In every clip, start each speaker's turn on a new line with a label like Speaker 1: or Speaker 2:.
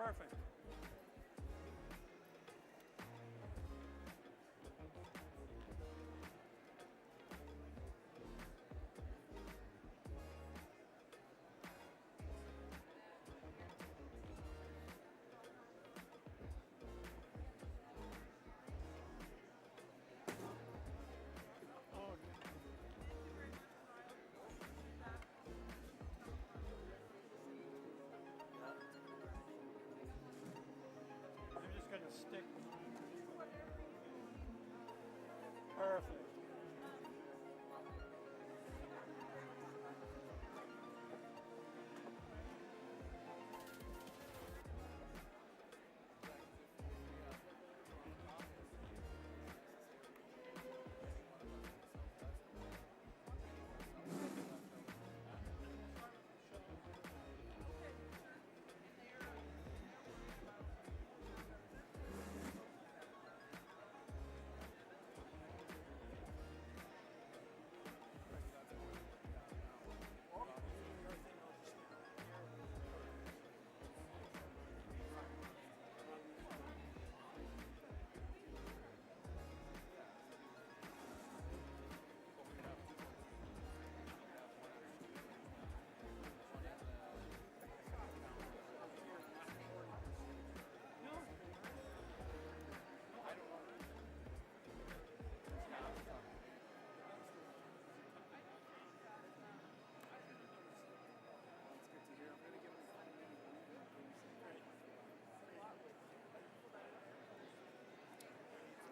Speaker 1: Perfect. I'm just going to stick. Perfect.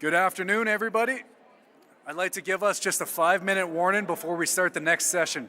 Speaker 2: Good afternoon, everybody. I'd like to give us just a 5-minute warning before we start the next session.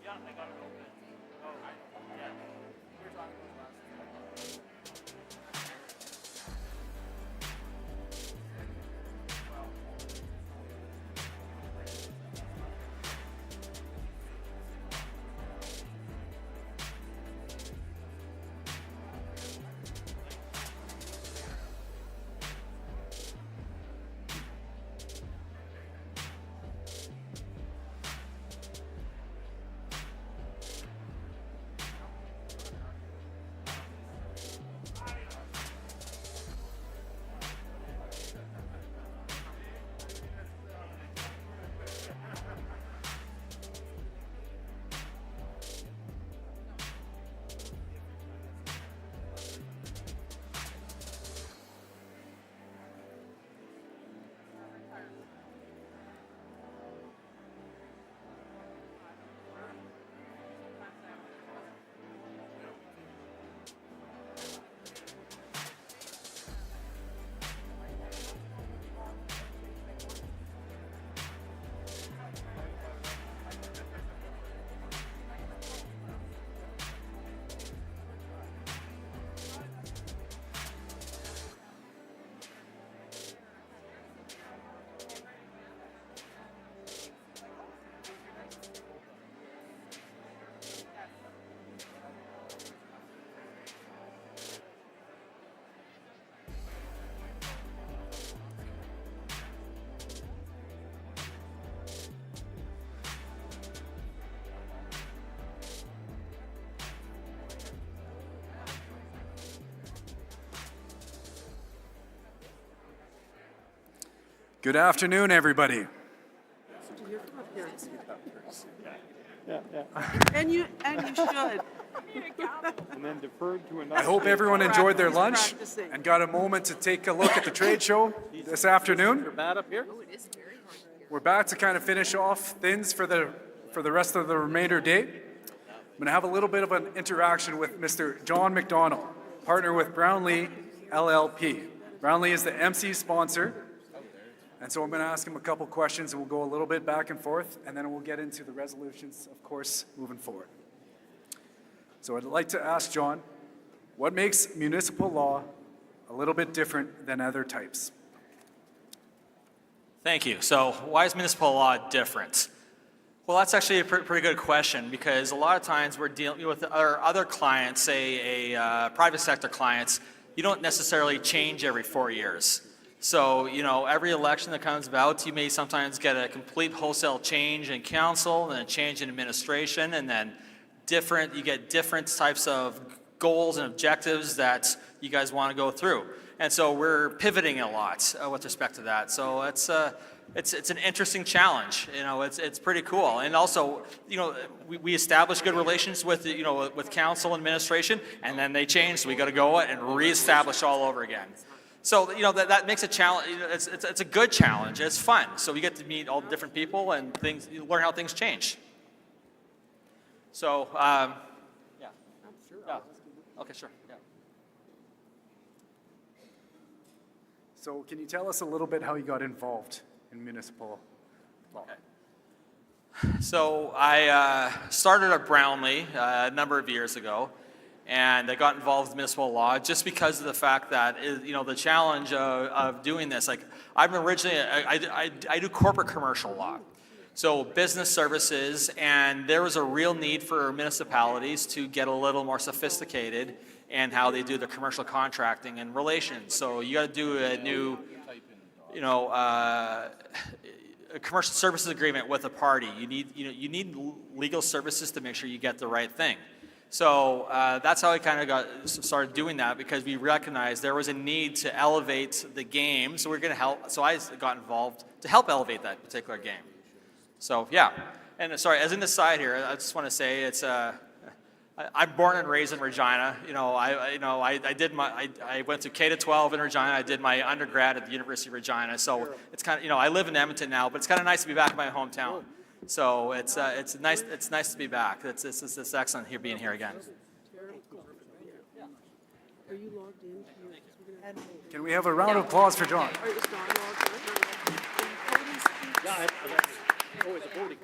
Speaker 1: Yeah, I got it open. Oh, yeah. We were talking about last time.
Speaker 2: Good afternoon, everybody.
Speaker 3: And you should.
Speaker 4: And then deferred to
Speaker 2: I
Speaker 4: another.
Speaker 2: hope everyone enjoyed their lunch
Speaker 3: Practicing.
Speaker 2: and got a moment to take a look at the trade show this afternoon.
Speaker 4: Bad up here?
Speaker 2: We're back to kind of finish off things for the rest of the remainder day. I'm going to have a little bit of an interaction with Mr. John McDonald, partner with Brownlee LLP. Brownlee is the MC sponsor, and so I'm going to ask him a couple questions, and we'll go a little bit back and forth, and then we'll get into the resolutions, of course, moving forward. So I'd like to ask John, what makes municipal law a little bit different than other types?
Speaker 1: Thank you. So why is municipal law different? Well, that's actually a pretty good question, because a lot of times we're dealing with our other clients, say private sector clients, you don't necessarily change every 4 years. So, every election that comes about, you may sometimes get a complete wholesale change in council and a change in administration, and then you get different types of goals and objectives that you guys want to go through. And so we're pivoting a lot with respect to that. So it's an interesting challenge. It's pretty cool. And also, we establish good relations with with council and administration, and then they change. So we got to go and reestablish all over again. So that makes a challenge. It's a good challenge. It's fun. So we get to meet all the different people and you learn how things change. So yeah. Okay, sure. Yeah.
Speaker 2: So can you tell us a little bit how you got involved in municipal law?
Speaker 1: Okay. So I started at Brownlee a number of years ago, and I got involved with municipal law just because of the fact that the challenge of doing this. Like I'm originally I do corporate commercial law, so business services, and there was a real need for municipalities to get a little more sophisticated in how they do the commercial contracting and relations. So you got to do a new, a commercial services agreement with a party. You need legal services to make sure you get the right thing. So that's how I kind of got started doing that, because we recognized there was a need to elevate the game. So we're going to help. So I got involved to help elevate that particular game. So yeah, and sorry, as an aside here, I just want to say I'm born and raised in Regina. I went to K-12 in Regina. I did my undergrad at the University of Regina. So it's kind of I live in Edmonton now, but it's kind of nice to be back in my hometown. So it's nice to be back. It's excellent being here again.
Speaker 3: Are you logged in?
Speaker 2: Can we have a round of applause for John?
Speaker 3: Or is Don logged in?
Speaker 4: Yeah, always a voting.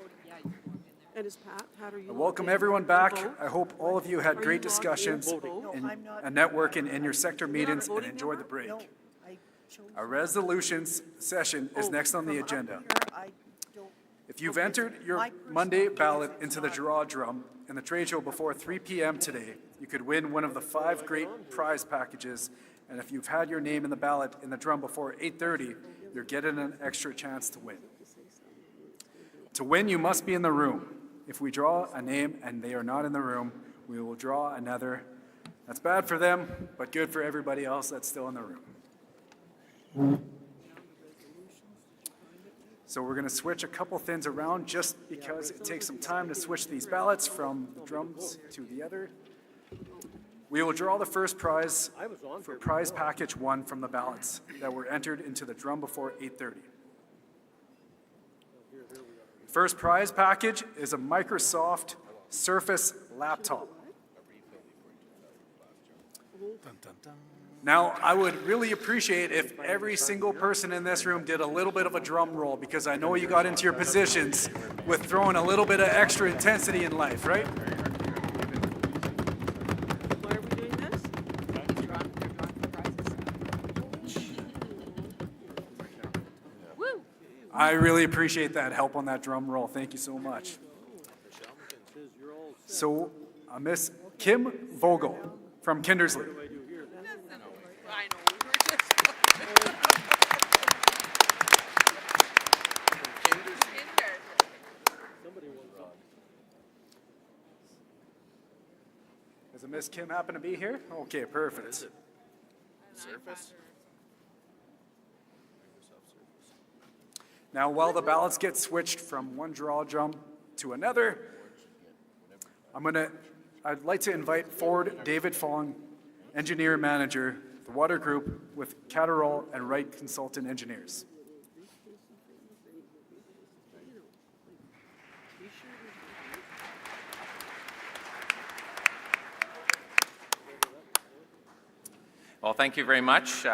Speaker 3: And is Pat, are you?
Speaker 2: Welcome everyone back. I hope all of you had great discussions and networking in your sector meetings and enjoyed the break. Our resolutions session is next on the agenda. If you've entered your Monday ballot into the draw drum in the trade show before 3 p.m. today, you could win one of the 5 great prize packages. And if you've had your name in the ballot in the drum before 8:30, you're getting an extra chance to win. To win, you must be in the room. If we draw a name and they are not in the room, we will draw another. That's bad for them, but good for everybody else that's still in the room. So we're going to switch a couple things around just because it takes some time to switch these ballots from the drums to the other. We will draw the first prize for prize package 1 from the ballots that were entered into the drum before 8:30. First prize package is a Microsoft Surface laptop. Now, I would really appreciate if every single person in this room did a little bit of a drum roll, because I know you got into your positions with throwing a little bit of extra intensity in life, right?
Speaker 3: Why are we doing this? Woo!
Speaker 2: I really appreciate that help on that drum roll. Thank you so much. So, Miss Kim Vogel from Kindersley.
Speaker 3: I know.
Speaker 2: Does a Miss Kim happen to be here? Okay, perfect.
Speaker 5: Surface?
Speaker 2: Now, while the ballots get switched from one draw drum to another, I'd like to invite forward David Fong, Engineer Manager, the Water Group with Catterall and Wright Consultant Engineers.
Speaker 5: Well, thank you very much.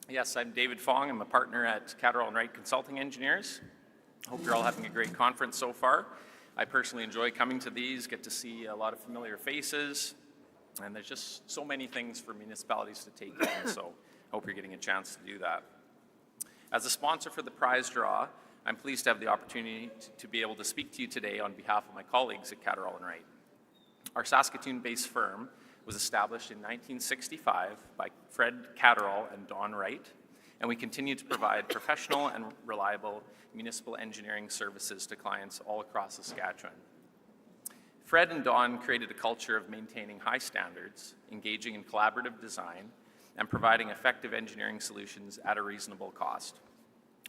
Speaker 5: Yes, I'm David Fong. I'm a partner at Catterall and Wright Consulting Engineers. Hope you're all having a great conference so far. I personally enjoy coming to these, get to see a lot of familiar faces, and there's just so many things for municipalities to take in, so I hope you're getting a chance to do that. As a sponsor for the prize draw, I'm pleased to have the opportunity to be able to speak to you today on behalf of my colleagues at Catterall and Wright. Our Saskatoon-based firm was established in 1965 by Fred Catterall and Don Wright, and we continue to provide professional and reliable municipal engineering services to clients all across Saskatchewan. Fred and Don created a culture of maintaining high standards, engaging in collaborative design, and providing effective engineering solutions at a reasonable cost.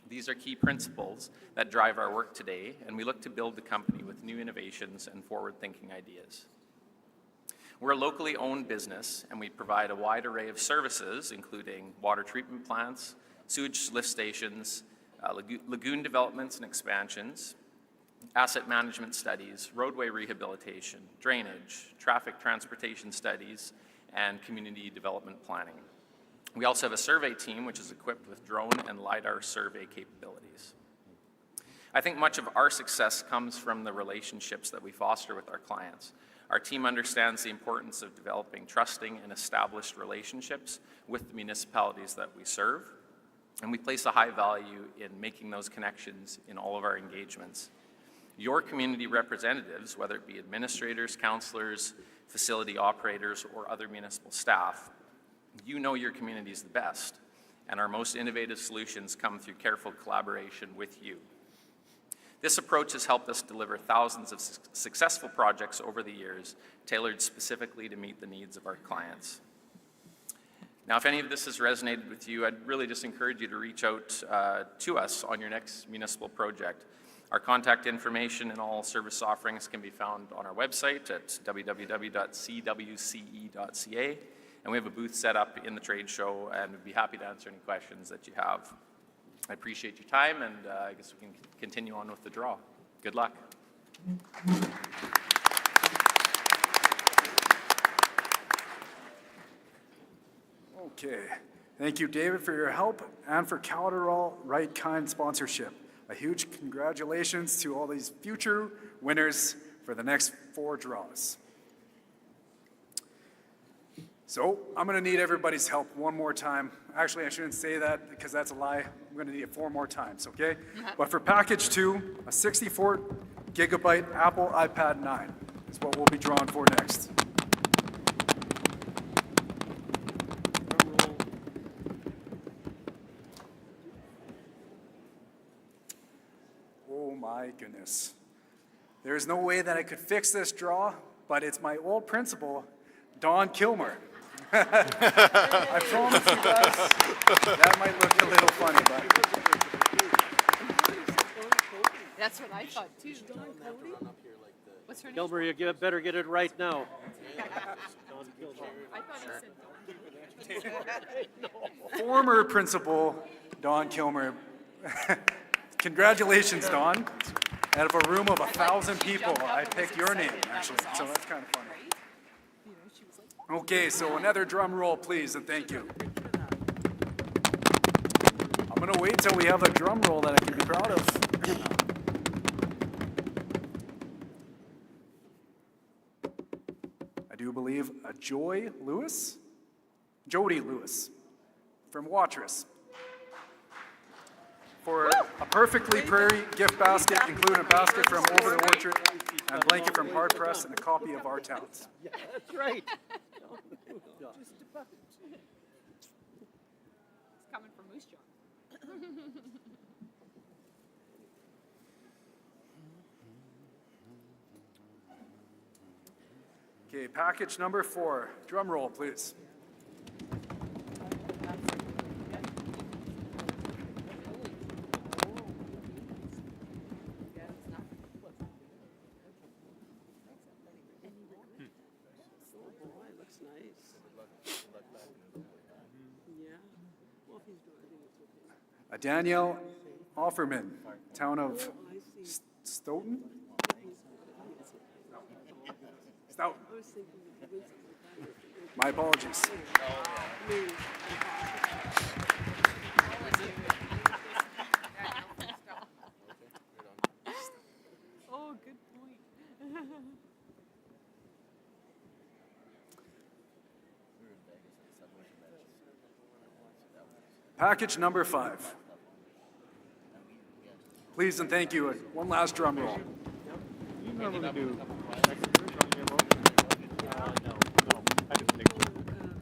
Speaker 5: These are key principles that drive our work today, and we look to build the company with new innovations and forward-thinking ideas. We're a locally owned business, and we provide a wide array of services, including water treatment plants, sewage lift stations, lagoon developments and expansions, asset management studies, roadway rehabilitation, drainage, traffic transportation studies, and community development planning. We also have a survey team which is equipped with drone and LiDAR survey capabilities. I think much of our success comes from the relationships that we foster with our clients. Our team understands the importance of developing trusting and established relationships with the municipalities that we serve, and we place a high value in making those connections in all of our engagements. Your community representatives, whether it be administrators, councillors, facility operators, or other municipal staff, you know your communities the best, and our most innovative solutions come through careful collaboration with you. This approach has helped us deliver thousands of successful projects over the years, tailored specifically to meet the needs of our clients. Now, if any of this has resonated with you, I'd really just encourage you to reach out to us on your next municipal project. Our contact information and all service offerings can be found on our website at www.cwce.ca, and we have a booth set up in the trade show, and we'd be happy to answer any questions that you have. I appreciate your time, and I guess we can continue on with the draw. Good luck.
Speaker 2: Okay. Thank you, David, for your help and for Catterall Wright Kind sponsorship. A huge congratulations to all these future winners for the next 4 draws. So I'm going to need everybody's help one more time. Actually, I shouldn't say that because that's a lie. I'm going to need it 4 more times, okay? But for package 2, a 64 gigabyte Apple iPad 9 is what we'll be drawing for next. Oh my goodness. There's no way that I could fix this draw, but it's my old principal, Don Kilmer. I promise you guys, that might look a little funny, but
Speaker 3: That's what I thought too. What's her name?
Speaker 4: Gilmer, you better get it right now.
Speaker 3: I thought he said
Speaker 2: former principal, Don Kilmer. Congratulations, Don. Out of a room of 1,000 people, I picked your name, actually, so that's kind of funny. Okay, so another drum roll, please, and thank you. I'm going to wait till we have a drum roll that I can be proud of. I do believe a Jody Lewis, from Watrous, for a perfectly prairie gift basket, including a basket from Over the Orchard, and a blanket from Hard Press, and a copy of Our Towns.
Speaker 4: That's right.
Speaker 3: it's coming from Moose Jaw.
Speaker 2: Okay, package number 4. Drum roll, please.
Speaker 6: nice. Yeah. Well, if he's driving, it's okay.
Speaker 2: Danielle Offerman, town of
Speaker 6: I see.
Speaker 2: Stoughton? Stoughton.
Speaker 6: I was thinking of doing something like that.
Speaker 2: My apologies.
Speaker 3: Oh, good point.
Speaker 2: Package number 5. Please and thank you. One last drum roll.
Speaker 4: You normally do. No, I didn't think so.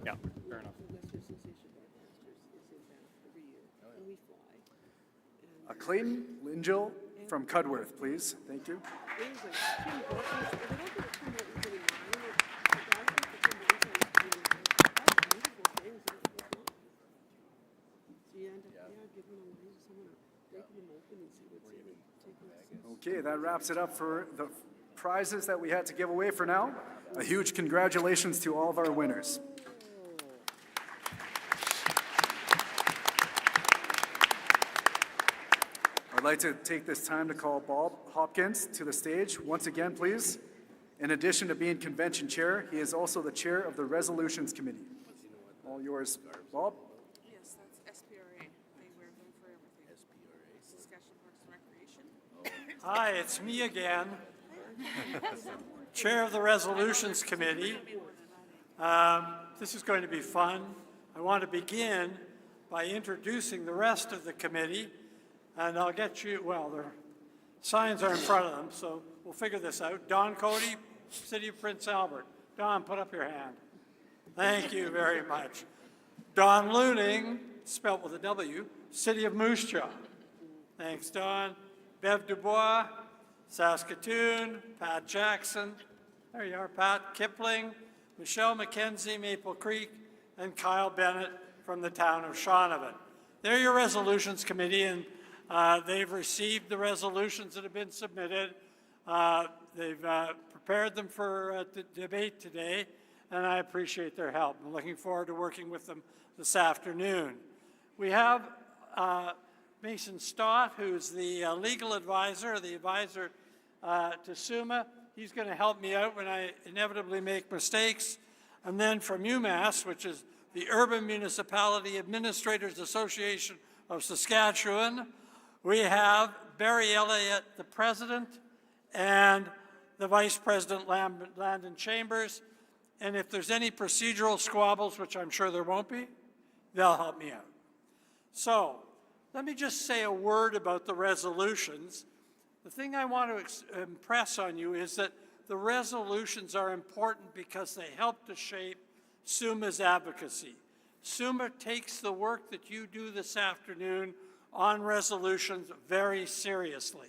Speaker 4: Yeah, fair enough.
Speaker 6: Western Association of Broadcasters is in Banff every year, and we fly.
Speaker 2: Clayton Lingel from Cudworth, please. Thank you.
Speaker 6: Things like Tim Hortons, they don't get it from what we get in mine. The guy from the Tim Hortons is that's beautiful things. So you end up, giving them away to someone, breaking them open and see what's in it. Take them.
Speaker 2: Okay, that wraps it up for the prizes that we had to give away for now. A huge congratulations to all of our winners. I'd like to take this time to call Bob Hopkins to the stage once again, please. In addition to being convention chair, he is also the chair of the Resolutions Committee. All yours, Bob.
Speaker 7: Yes, that's SPRA. They wear them for everything. SPRA. Saskatchewan Parks and Recreation.
Speaker 8: Hi, it's me again, Chair of the Resolutions Committee. This is going to be fun. I want to begin by introducing the rest of the committee, and I'll get you, well, their signs are in front of them, so we'll figure this out. Don Cody, City of Prince Albert. Don, put up your hand. Thank you very much. Don Looning, spelled with a W, City of Moose Jaw. Thanks, Don. Bev Dubois, Saskatoon. Pat Jackson, there you are, Pat. Kipling, Michelle McKenzie, Maple Creek, and Kyle Bennett from the town of Shaunavon. They're your resolutions committee, and they've received the resolutions that have been submitted. They've prepared them for debate today, and I appreciate their help. I'm looking forward to working with them this afternoon. We have Mason Stott, who's the legal advisor, the advisor to SUMA. He's going to help me out when I inevitably make mistakes. And then from UMass, which is the Urban Municipality Administrators Association of Saskatchewan, we have Barry Elliott, the president, and the vice president, Landon Chambers. And if there's any procedural squabbles, which I'm sure there won't be, they'll help me out. So let me just say a word about the resolutions. The thing I want to impress on you is that the resolutions are important because they help to shape SUMA's advocacy. SUMA takes the work that you do this afternoon on resolutions very seriously.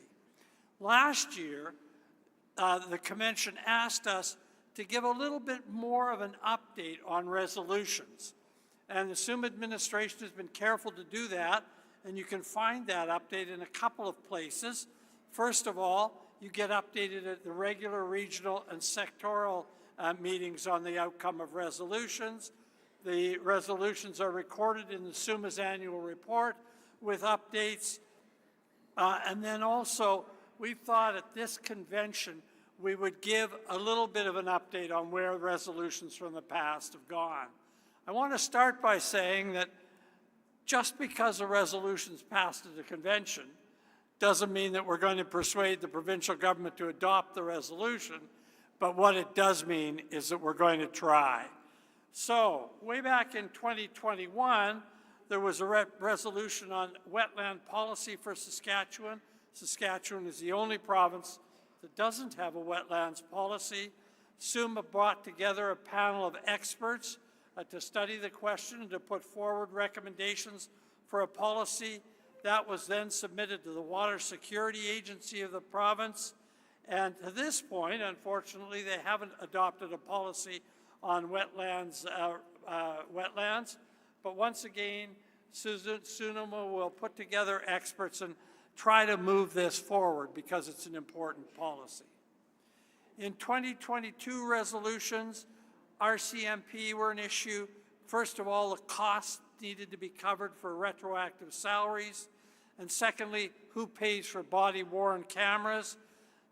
Speaker 8: Last year, the convention asked us to give a little bit more of an update on resolutions. And the SUMA administration has been careful to do that, and you can find that update in a couple of places. First of all, you get updated at the regular regional and sectoral meetings on the outcome of resolutions. The resolutions are recorded in the SUMA's annual report with updates. And then also, we thought at this convention we would give a little bit of an update on where resolutions from the past have gone. I want to start by saying that just because a resolution's passed at a convention doesn't mean that we're going to persuade the provincial government to adopt the resolution, but what it does mean is that we're going to try. So, way back in 2021, there was a resolution on wetland policy for Saskatchewan. Saskatchewan is the only province that doesn't have a wetlands policy. SUMA brought together a panel of experts to study the question and to put forward recommendations for a policy. That was then submitted to the Water Security Agency of the province. And to this point, unfortunately, they haven't adopted a policy on wetlands. But once again, SUMA will put together experts and try to move this forward because it's an important policy. In 2022 resolutions, RCMP were an issue. First of all, the costs needed to be covered for retroactive salaries. And secondly, who pays for body-worn cameras?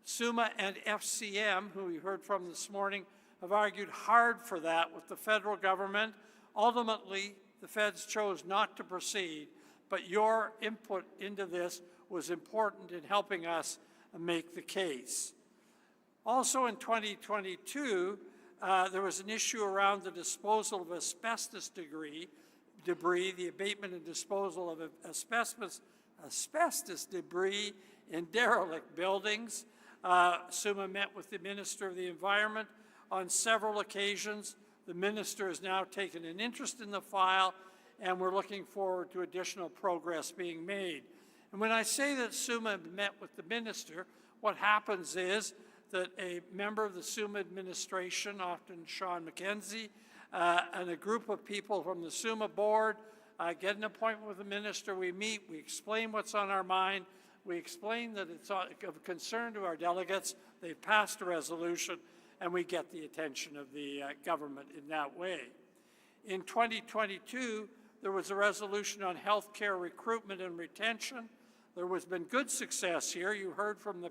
Speaker 8: SUMA and FCM, who we heard from this morning, have argued hard for that with the federal government. Ultimately, the feds chose not to proceed, but your input into this was important in helping us make the case. Also in 2022, there was an issue around the disposal of asbestos debris, the abatement and disposal of asbestos debris in derelict buildings. SUMA met with the Minister of the Environment on several occasions. The Minister has now taken an interest in the file, and we're looking forward to additional progress being made. And when I say that SUMA met with the Minister, what happens is that a member of the SUMA administration, often Sean McKenzie, and a group of people from the SUMA board get an appointment with the minister. We meet, we explain what's on our mind, we explain that it's of concern to our delegates, they've passed a resolution, and we get the attention of the government in that way. In 2022, there was a resolution on healthcare recruitment and retention. There has been good success here. You heard from the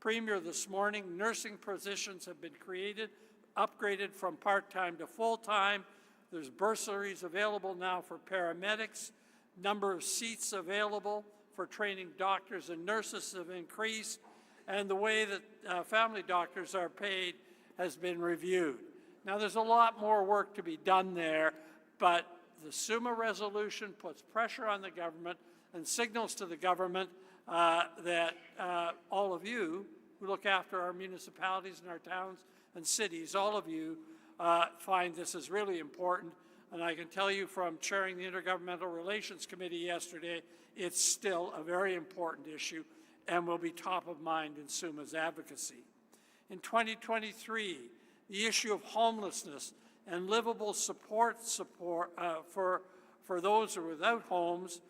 Speaker 8: Premier this morning, nursing positions have been created, upgraded from part-time to full-time. There's bursaries available now for paramedics. Number of seats available for training doctors and nurses have increased, and the way that family doctors are paid has been reviewed. Now, there's a lot more work to be done there, but the SUMA resolution puts pressure on the government and signals to the government that all of you who look after our municipalities and our towns and cities, all of you find this is really important. And I can tell you from chairing the Intergovernmental Relations Committee yesterday, it's still a very important issue and will be top of mind in SUMA's advocacy. In 2023, the issue of homelessness and livable support for those who are without homes,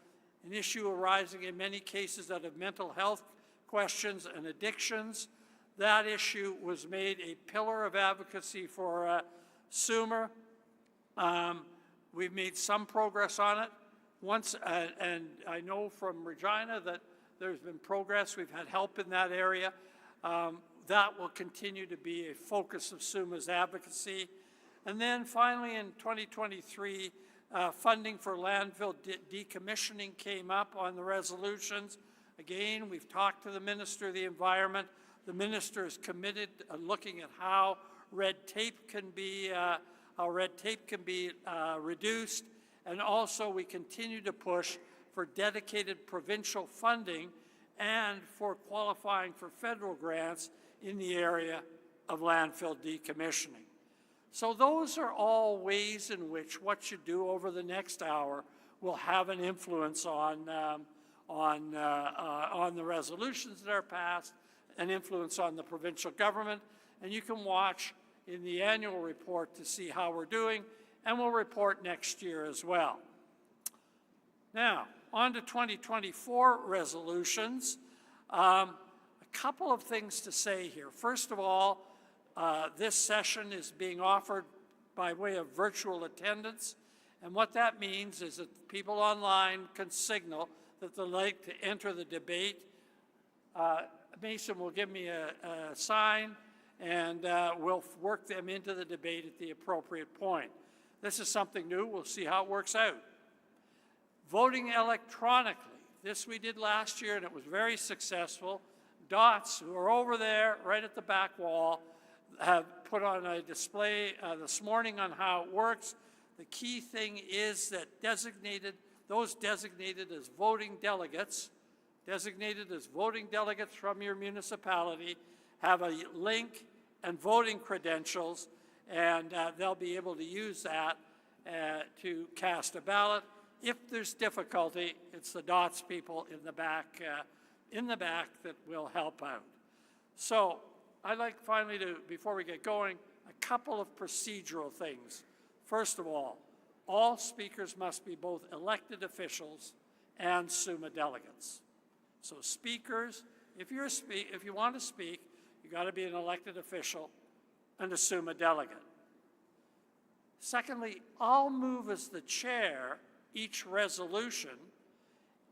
Speaker 8: an issue arising in many cases out of mental health questions and addictions. That issue was made a pillar of advocacy for SUMA. We've made some progress on it. And I know from Regina that there's been progress. We've had help in that area. That will continue to be a focus of SUMA's advocacy. And then finally in 2023, funding for landfill decommissioning came up on the resolutions. Again, we've talked to the Minister of the Environment. The Minister is committed to looking at how red tape can be reduced, and also we continue to push for dedicated provincial funding and for qualifying for federal grants in the area of landfill decommissioning. So those are all ways in which what you do over the next hour will have an influence on the resolutions that are passed, an influence on the provincial government, and you can watch in the annual report to see how we're doing, and we'll report next year as well. Now, on to 2024 resolutions. A couple of things to say here. First of all, this session is being offered by way of virtual attendance, and what that means is that people online can signal that they'd like to enter the debate. Mason will give me a sign, and we'll work them into the debate at the appropriate point. This is something new. We'll see how it works out. Voting electronically. This we did last year, and it was very successful. DOTS, who are over there right at the back wall, have put on a display this morning on how it works. The key thing is that those designated as voting delegates from your municipality have a link and voting credentials, and they'll be able to use that to cast a ballot. If there's difficulty, it's the DOTS people in the back that will help out. So I'd like finally to, before we get going, a couple of procedural things. First of all speakers must be both elected officials and SUMA delegates. So speakers, if you want to speak, you got to be an elected official and a SUMA delegate. Secondly, I'll move as the chair each resolution,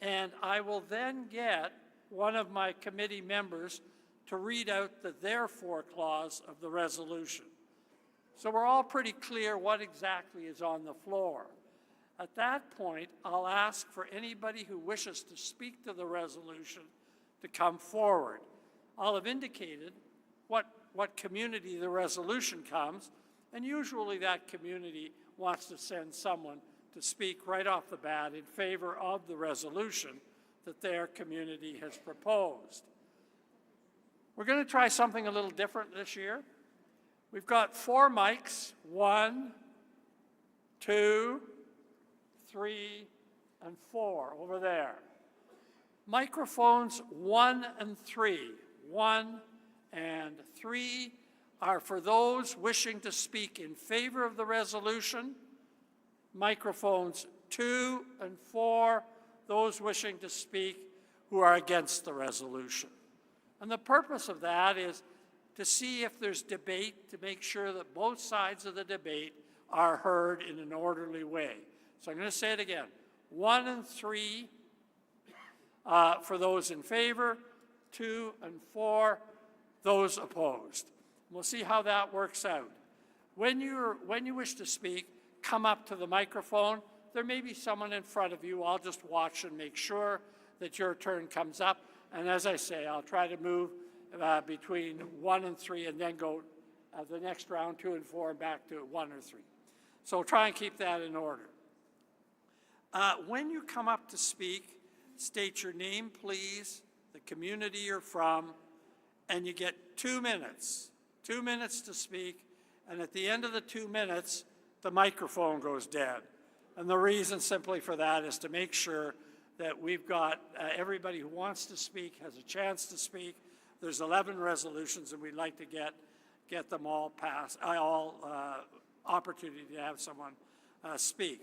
Speaker 8: and I will then get one of my committee members to read out the therefore clause of the resolution. So we're all pretty clear what exactly is on the floor. At that point, I'll ask for anybody who wishes to speak to the resolution to come forward. I'll have indicated what community the resolution comes, and usually that community wants to send someone to speak right off the bat in favor of the resolution that their community has proposed. We're going to try something a little different this year. We've got 4 mics, 1, 2, 3, and 4 over there. Microphones 1 and 3. 1 and 3 are for those wishing to speak in favor of the resolution. Microphones 2 and 4, those wishing to speak who are against the resolution. And the purpose of that is to see if there's debate, to make sure that both sides of the debate are heard in an orderly way. So I'm going to say it again. 1 and 3 for those in favor, 2 and 4, those opposed. We'll see how that works out. When you wish to speak, come up to the microphone. There may be someone in front of you. I'll just watch and make sure that your turn comes up. And as I say, I'll try to move between 1 and 3 and then go the next round, 2 and 4, and back to 1 or 3. So try and keep that in order. When you come up to speak, state your name, please, the community you're from, and you get 2 minutes. 2 minutes to speak, and at the end of the 2 minutes, the microphone goes dead. And the reason simply for that is to make sure that we've got everybody who wants to speak has a chance to speak. There's 11 resolutions, and we'd like to get them all passed, opportunity to have someone speak.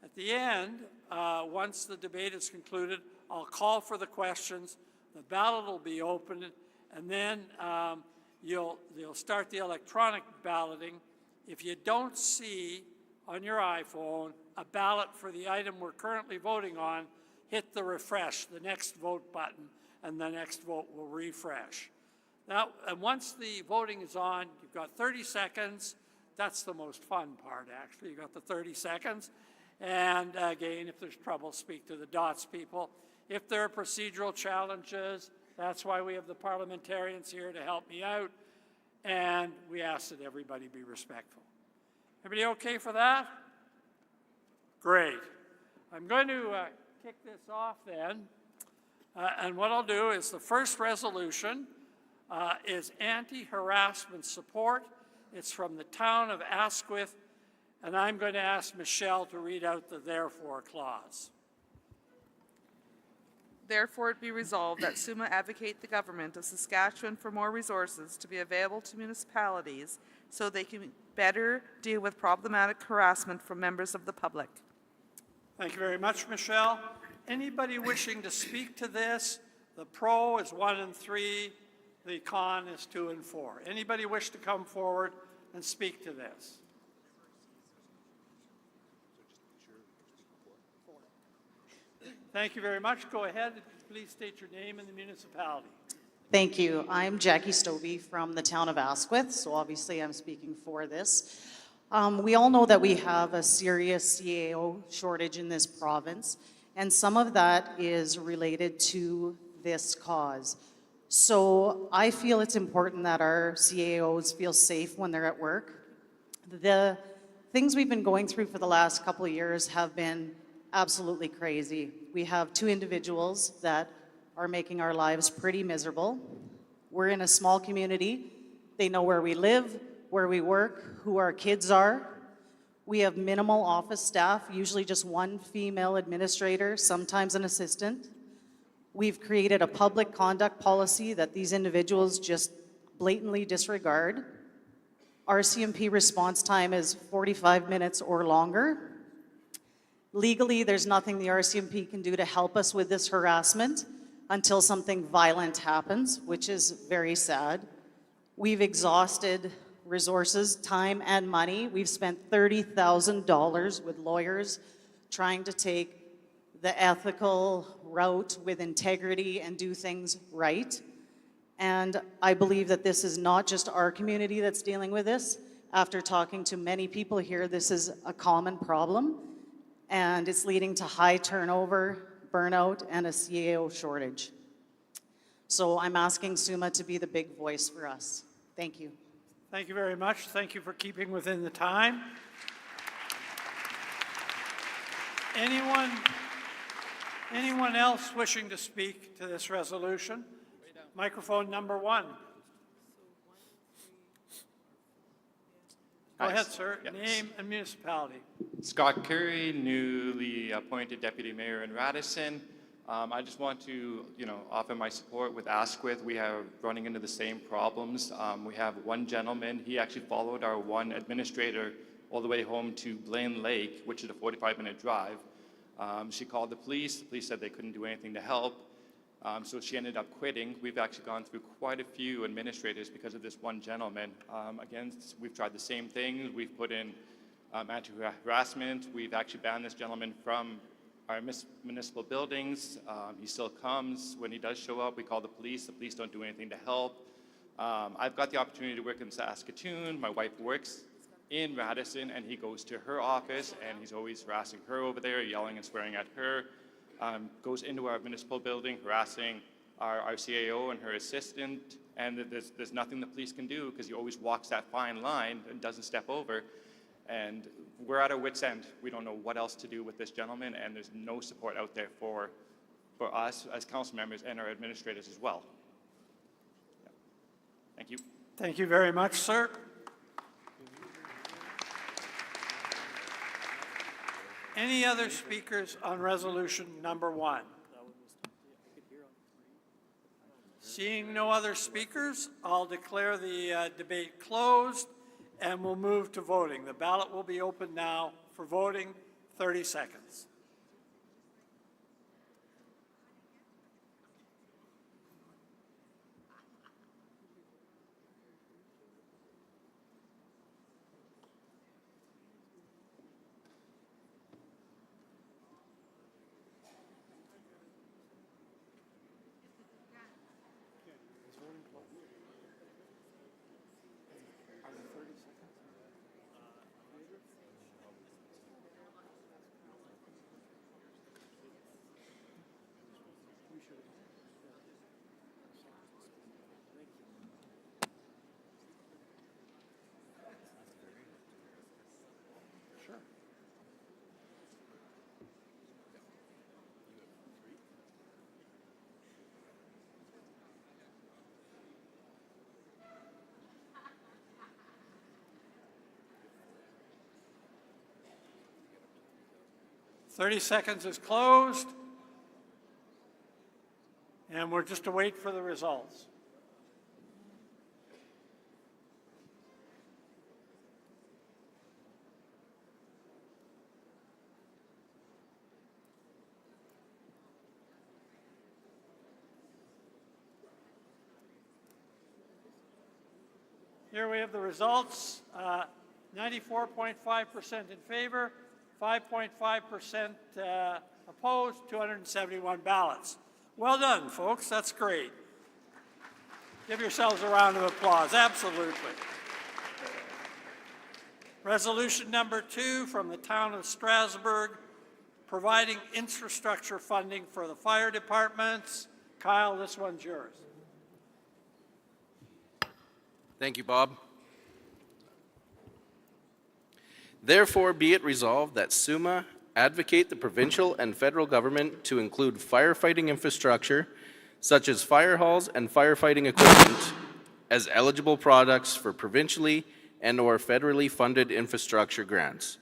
Speaker 8: At the end, once the debate is concluded, I'll call for the questions. The ballot will be opened, and then you'll start the electronic balloting. If you don't see on your iPhone a ballot for the item we're currently voting on, hit the refresh, the next vote button, and the next vote will refresh. Now, and once the voting is on, you've got 30 seconds. That's the most fun part, actually. You've got the 30 seconds. And again, if there's trouble, speak to the DOTS people. If there are procedural challenges, that's why we have the parliamentarians here to help me out. And we ask that everybody be respectful. Everybody okay for that? Great. I'm going to kick this off then. And what I'll do is the first resolution is anti-harassment support. It's from the town of Asquith. And I'm going to ask Michelle to read out the therefore clause.
Speaker 7: Therefore, it be resolved that SUMA advocate the government of Saskatchewan for more resources to be available to municipalities so they can better deal with problematic harassment from members of the public.
Speaker 8: Thank you very much, Michelle. Anybody wishing to speak to this? The pro is 1 and 3. The con is 2 and 4. Anybody wish to come forward and speak to this? Thank you very much. Go ahead. Please state your name and the municipality.
Speaker 9: Thank you. I'm Jackie Stovey from the town of Asquith, so obviously I'm speaking for this. We all know that we have a serious CAO shortage in this province, and some of that is related to this cause. So I feel it's important that our CAOs feel safe when they're at work. The things we've been going through for the last couple of years have been absolutely crazy. We have 2 individuals that are making our lives pretty miserable. We're in a small community. They know where we live, where we work, who our kids are. We have minimal office staff, usually just 1 female administrator, sometimes an assistant. We've created a public conduct policy that these individuals just blatantly disregard. Our CMP response time is 45 minutes or longer. Legally, there's nothing the RCMP can do to help us with this harassment until something violent happens, which is very sad. We've exhausted resources, time, and money. We've spent $30,000 with lawyers trying to take the ethical route with integrity and do things right. And I believe that this is not just our community that's dealing with this. After talking to many people here, this is a common problem, and it's leading to high turnover, burnout, and a CAO shortage. So I'm asking SUMA to be the big voice for us. Thank you.
Speaker 8: Thank you very much. Thank you for keeping within the time. Anyone else wishing to speak to this resolution? Microphone number 1. Go ahead, sir.
Speaker 4: Yes.
Speaker 8: Name and municipality.
Speaker 4: Scott Curry, newly appointed Deputy Mayor in Radisson. I just want to, offer my support with Asquith. We are running into the same problems. We have one gentleman, he actually followed our one administrator all the way home to Blaine Lake, which is a 45-minute drive. She called the police said they couldn't do anything to help. So she ended up quitting. We've actually gone through quite a few administrators because of this one gentleman. Again, we've tried the same thing. We've put in anti-harassment. We've actually banned this gentleman from our municipal buildings. He still comes. When he does show up, we call the police. The police don't do anything to help. I've got the opportunity to work in Saskatoon. My wife works in Radisson, and he goes to her office, and he's always harassing her over there, yelling and swearing at her. Goes into our municipal building, harassing our CAO and her assistant, and there's nothing the police can do because he always walks that fine line and doesn't step over. And we're at our wit's end. We don't know what else to do with this gentleman, and there's no support out there for us as council members and our administrators as well. Yeah. Thank you.
Speaker 8: Thank you very much, sir. Any other speakers on resolution number 1? Seeing no other speakers, I'll declare the debate closed, and we'll move to voting. The ballot will be open now for voting. 30 seconds. Sure. Thirty seconds is closed, and we're just to wait for the results. Here we have the results, 94.5% in favor, 5.5% opposed, 271 ballots. Well done, folks. That's great. Give yourselves a round of applause. Absolutely. Resolution number 2 from the town of Strasbourg, providing infrastructure funding for the fire departments. Kyle, this one's yours.
Speaker 10: Thank you, Bob. Therefore, be it resolved that SUMA advocate the provincial and federal government to include firefighting infrastructure, such as fire halls and firefighting equipment, as eligible products for provincially and/or federally funded infrastructure grants,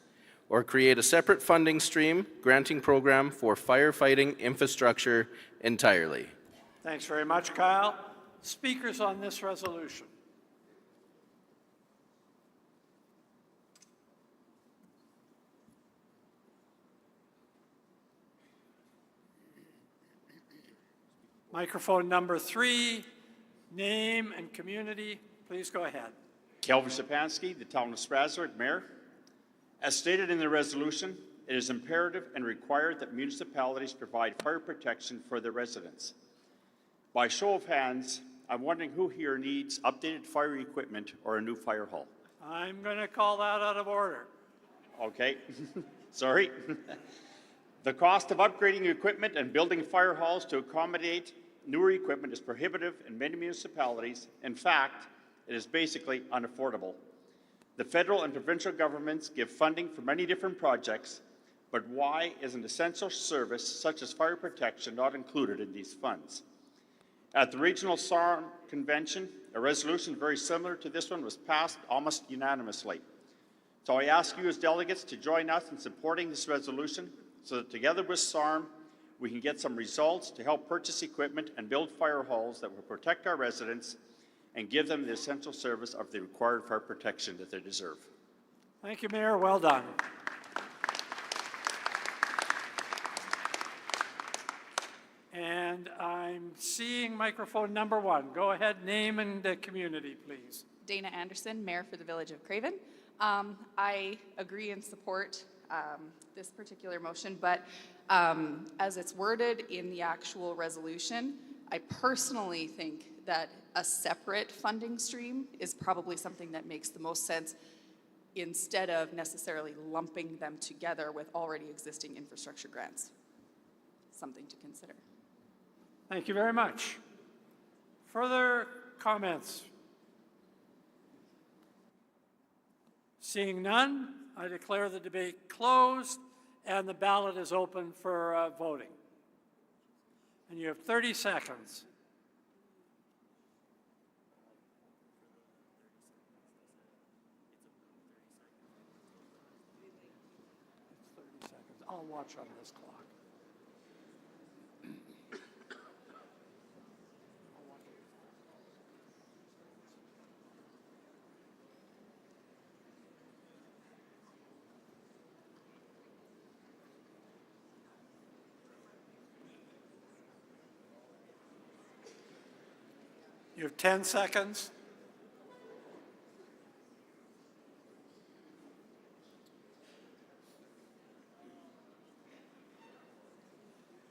Speaker 10: or create a separate funding stream granting program for firefighting infrastructure entirely.
Speaker 8: Thanks very much, Kyle. Speakers on this resolution. Microphone number 3, name and community. Please go ahead.
Speaker 11: Kelvin Stepanski, the Town of Strasbourg, Mayor. As stated in the resolution, it is imperative and required that municipalities provide fire protection for their residents. By show of hands, I'm wondering who here needs updated fire equipment or a new fire hall?
Speaker 8: I'm going to call that out of order.
Speaker 11: Okay, sorry. The cost of upgrading equipment and building fire halls to accommodate newer equipment is prohibitive in many municipalities. In fact, it is basically unaffordable. The federal and provincial governments give funding for many different projects, but why is an essential service such as fire protection not included in these funds? At the regional SARM convention, a resolution very similar to this one was passed almost unanimously. So I ask you as delegates to join us in supporting this resolution so that together with SARM, we can get some results to help purchase equipment and build fire halls that will protect our residents and give them the essential service of the required fire protection that they deserve.
Speaker 8: Thank you, Mayor. Well done. And I'm seeing microphone number 1. Go ahead, name and community, please.
Speaker 3: Dana Anderson, Mayor for the Village of Craven. I agree and support this particular motion, but as it's worded in the actual resolution, I personally think that a separate funding stream is probably something that makes the most sense instead of necessarily lumping them together with already existing infrastructure grants. Something to consider.
Speaker 8: Thank you very much. Further comments? Seeing none, I declare the debate closed and the ballot is open for voting. And you have 30 seconds. It's 30 seconds. I'll watch on this clock. You have 10 seconds.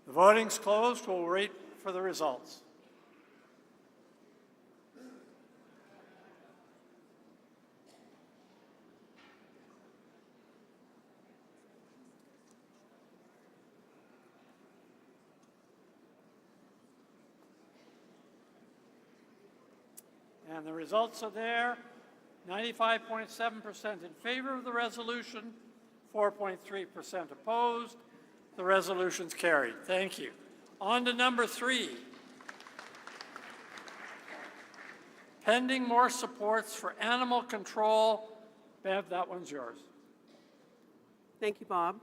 Speaker 8: The voting's closed. We'll wait for the results. And the results are there. 95.7% in favor of the resolution, 4.3% opposed. The resolution's carried. Thank you. On to number 3. Pending more supports for animal control. Bev, that one's yours.
Speaker 6: Thank you, Bob.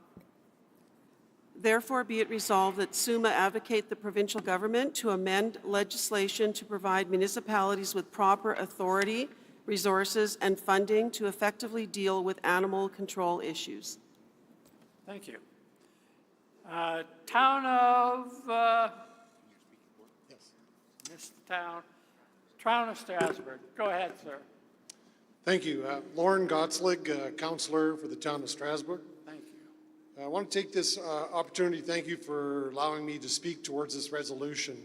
Speaker 6: Therefore, be it resolved that SUMA advocate the provincial government to amend legislation to provide municipalities with proper authority, resources, and funding to effectively deal with animal control issues.
Speaker 8: Thank you. Town of, missed the town. Town of Strasbourg. Go ahead, sir.
Speaker 12: Thank you. Lauren Gottslig, Councillor for the Town of Strasbourg.
Speaker 8: Thank you.
Speaker 12: I want to take this opportunity to thank you for allowing me to speak towards this resolution.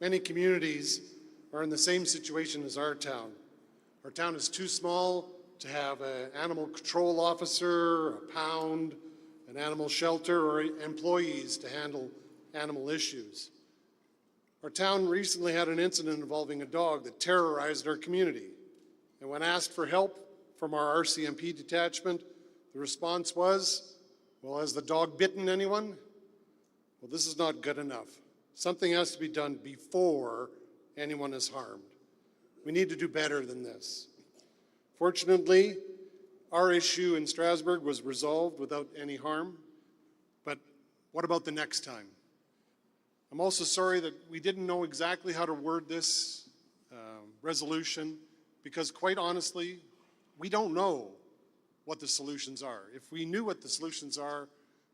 Speaker 12: Many communities are in the same situation as our town. Our town is too small to have an animal control officer, a pound, an animal shelter, or employees to handle animal issues. Our town recently had an incident involving a dog that terrorized our community. And when asked for help from our RCMP detachment, the response was, well, has the dog bitten anyone? Well, this is not good enough. Something has to be done before anyone is harmed. We need to do better than this. Fortunately, our issue in Strasbourg was resolved without any harm, but what about the next time? I'm also sorry that we didn't know exactly how to word this resolution because quite honestly, we don't know what the solutions are. If we knew what the solutions are,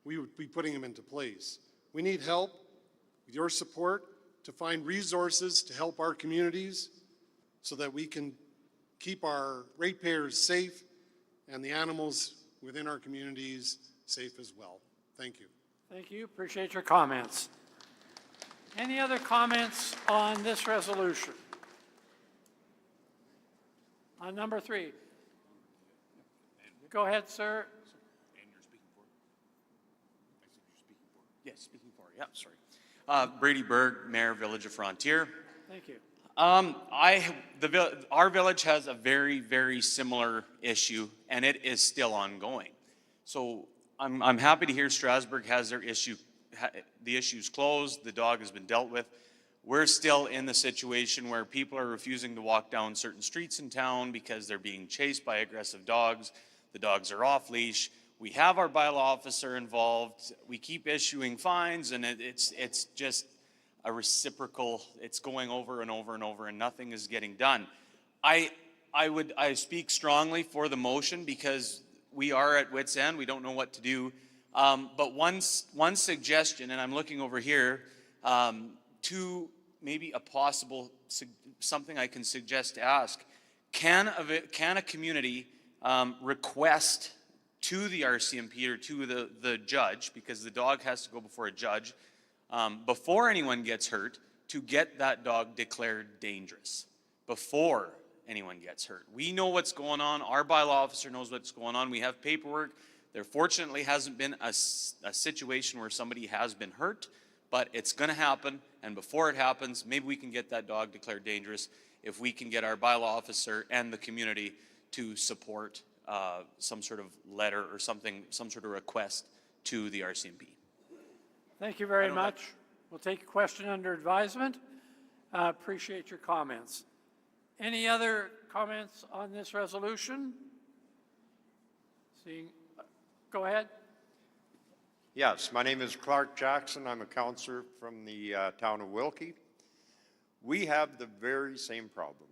Speaker 12: we would be putting them into place. We need help with your support to find resources to help our communities so that we can keep our ratepayers safe and the animals within our communities safe as well. Thank you.
Speaker 8: Thank you. Appreciate your comments. Any other comments on this resolution? On number 3. Go ahead, sir.
Speaker 13: Yes, speaking for, yeah, sorry. Brady Berg, Mayor, Village of Frontier.
Speaker 8: Thank you.
Speaker 13: Our village has a very, very similar issue, and it is still ongoing. So I'm happy to hear Strasbourg has their issue, the issue's closed, the dog has been dealt with. We're still in the situation where people are refusing to walk down certain streets in town because they're being chased by aggressive dogs. The dogs are off leash. We have our bylaw officer involved. We keep issuing fines, and it's just a reciprocal, it's going over and over and over, and nothing is getting done. I speak strongly for the motion because we are at wit's end. We don't know what to do. But one suggestion, and I'm looking over here, to maybe a possible, something I can suggest to ask, can a community request to the RCMP or to the judge, because the dog has to go before a judge, before anyone gets hurt, to get that dog declared dangerous before anyone gets hurt. We know what's going on. Our bylaw officer knows what's going on. We have paperwork. There fortunately hasn't been a situation where somebody has been hurt, but it's going to happen. And before it happens, maybe we can get that dog declared dangerous if we can get our bylaw officer and the community to support some sort of letter or something, some sort of request to the RCMP.
Speaker 8: Thank you very much. We'll take a question under advisement. Appreciate your comments. Any other comments on this resolution? Seeing, go ahead.
Speaker 14: Yes, my name is Clark Jackson. I'm a councillor from the town of Wilkie. We have the very same problem,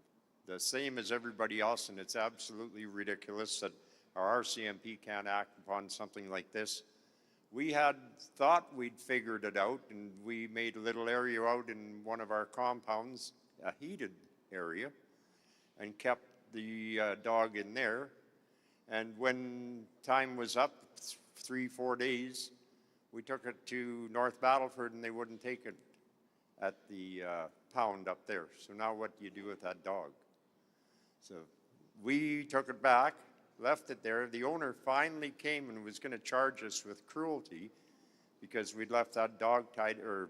Speaker 14: the same as everybody else, and it's absolutely ridiculous that our RCMP can't act upon something like this. We had thought we'd figured it out, and we made a little area out in one of our compounds, a heated area, and kept the dog in there. And when time was up, 3-4 days, we took it to North Battleford and they wouldn't take it at the pound up there. So now what do you do with that dog? So we took it back, left it there. The owner finally came and was going to charge us with cruelty because we'd left that dog tied or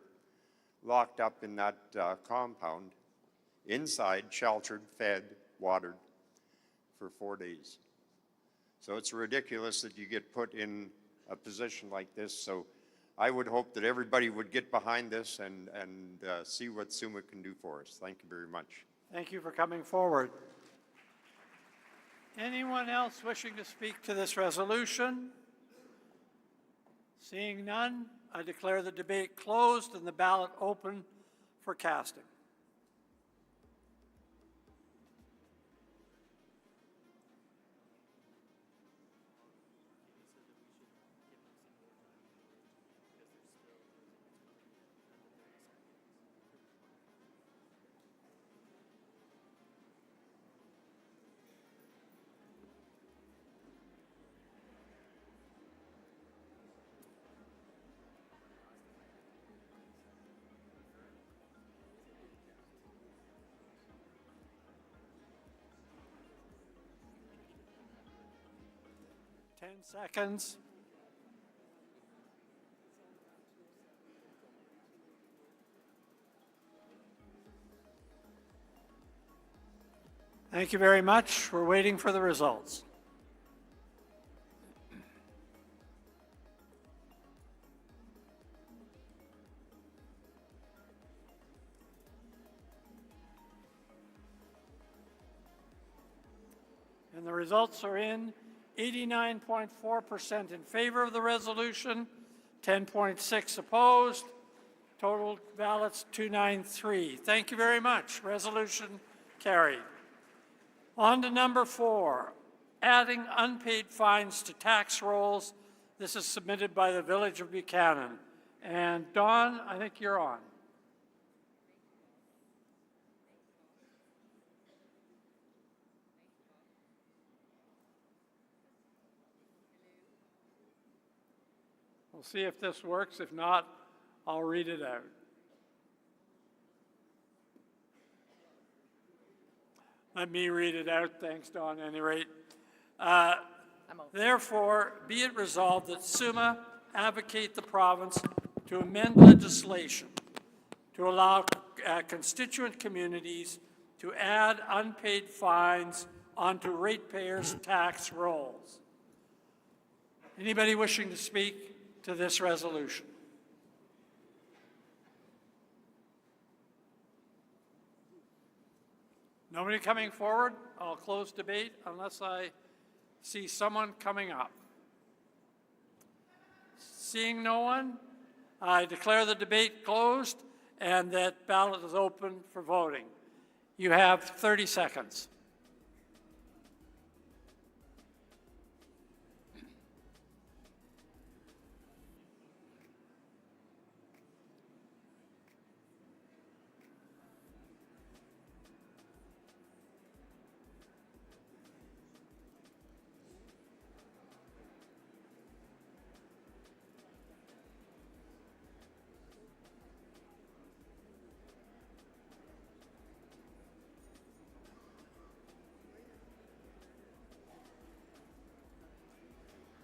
Speaker 14: locked up in that compound, inside, sheltered, fed, watered for 4 days. So it's ridiculous that you get put in a position like this. So I would hope that everybody would get behind this and see what SUMA can do for us. Thank you very much.
Speaker 8: Thank you for coming forward. Anyone else wishing to speak to this resolution? Seeing none, I declare the debate closed and the ballot open for casting. Seconds. Thank you very much. We're waiting for the results. And the results are in. 89.4% in favor of the resolution, 10.6 opposed, total ballots 293. Thank you very much. Resolution carried. On to number 4, adding unpaid fines to tax rolls. This is submitted by the Village of Buchanan. And Don, I think you're on. We'll see if this works. If not, I'll read it out. Let me read it out. Thanks, Don, at any rate. Therefore, be it resolved that SUMA advocate the province to amend legislation to allow constituent communities to add unpaid fines onto ratepayers' tax rolls. Anybody wishing to speak to this resolution? Nobody coming forward? I'll close debate unless I see someone coming up. Seeing no one, I declare the debate closed and that ballot is open for voting. You have 30 seconds.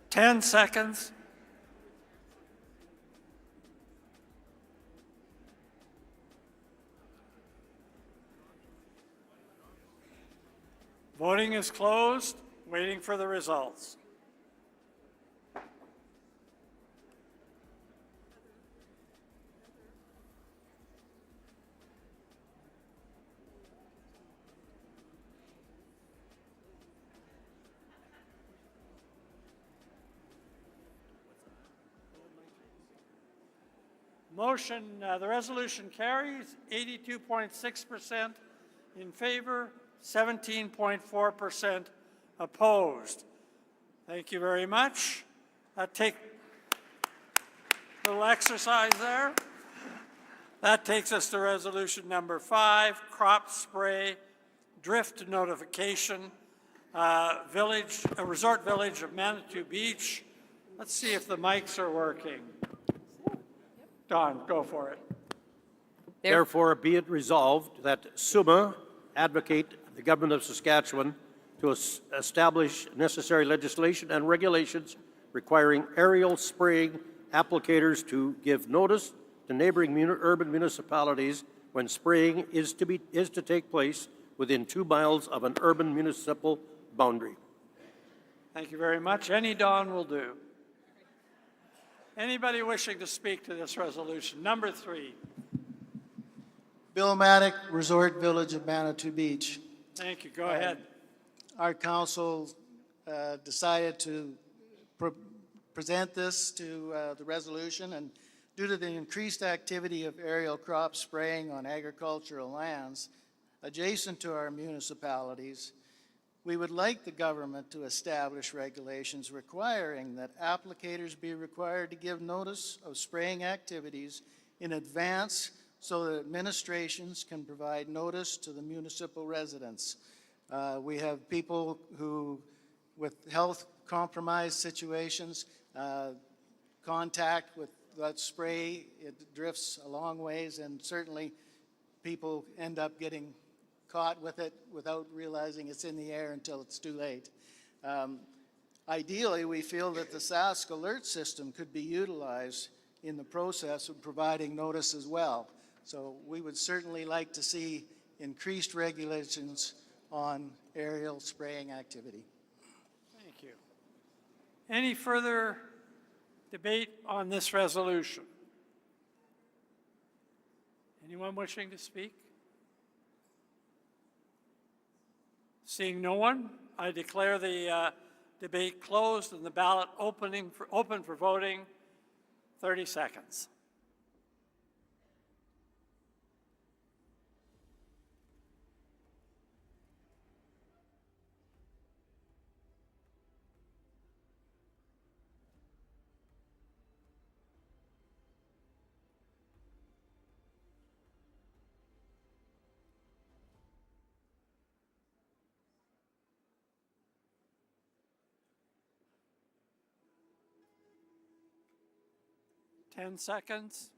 Speaker 8: Ten seconds. Voting is closed, waiting for the results. The resolution carries 82.6% in favor, 17.4% opposed. Thank you very much. Take a little exercise there. That takes us to resolution number 5, crop spray, drift notification, resort village of Manitou Beach. Let's see if the mics are working. Don, go for it.
Speaker 15: Therefore, be it resolved that SUMA advocate the Government of Saskatchewan to establish necessary legislation and regulations requiring aerial spraying applicators to give notice to neighboring urban municipalities when spraying is to take place within 2 miles of an urban municipal boundary.
Speaker 8: Thank you very much. Any Don will do. Anybody wishing to speak to this resolution? Number 3.
Speaker 16: Bill Maddock, Resort Village of Manitou Beach.
Speaker 8: Thank you. Go ahead.
Speaker 16: Our council decided to present this to the resolution, and due to the increased activity of aerial crop spraying on agricultural lands adjacent to our municipalities, we would like the government to establish regulations requiring that applicators be required to give notice of spraying activities in advance so that administrations can provide notice to the municipal residents. We have people who, with health compromised situations, contact with that spray, it drifts a long ways, and certainly people end up getting caught with it without realizing it's in the air until it's too late. Ideally, we feel that the Sask alert system could be utilized in the process of providing notice as well. So we would certainly like to see increased regulations on aerial spraying activity.
Speaker 8: Thank you. Any further debate on this resolution? Anyone wishing to speak? Seeing no one, I declare the debate closed and the ballot open for voting. 30 seconds. 10 seconds.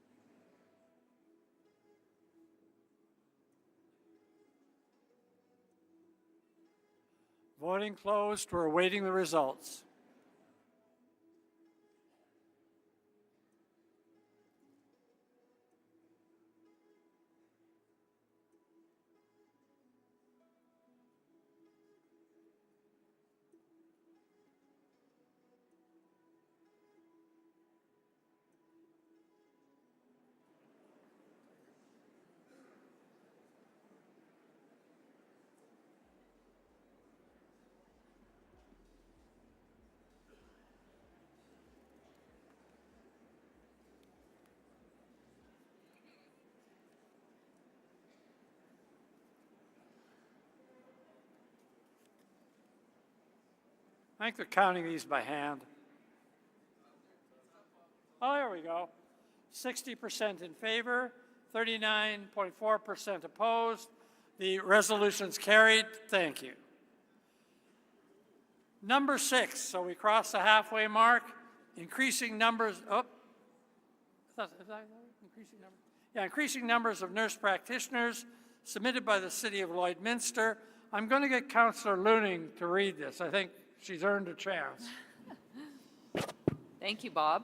Speaker 8: Voting closed. We're awaiting the results. I think they're counting these by hand. Oh, there we go. 60% in favor, 39.4% opposed. The resolution's carried. Thank you. Number 6, so we crossed the halfway mark. Increasing numbers, increasing numbers of nurse practitioners submitted by the City of Lloydminster. I'm going to get Councillor Looning to read this. I think she's earned a chance.
Speaker 17: Thank you, Bob.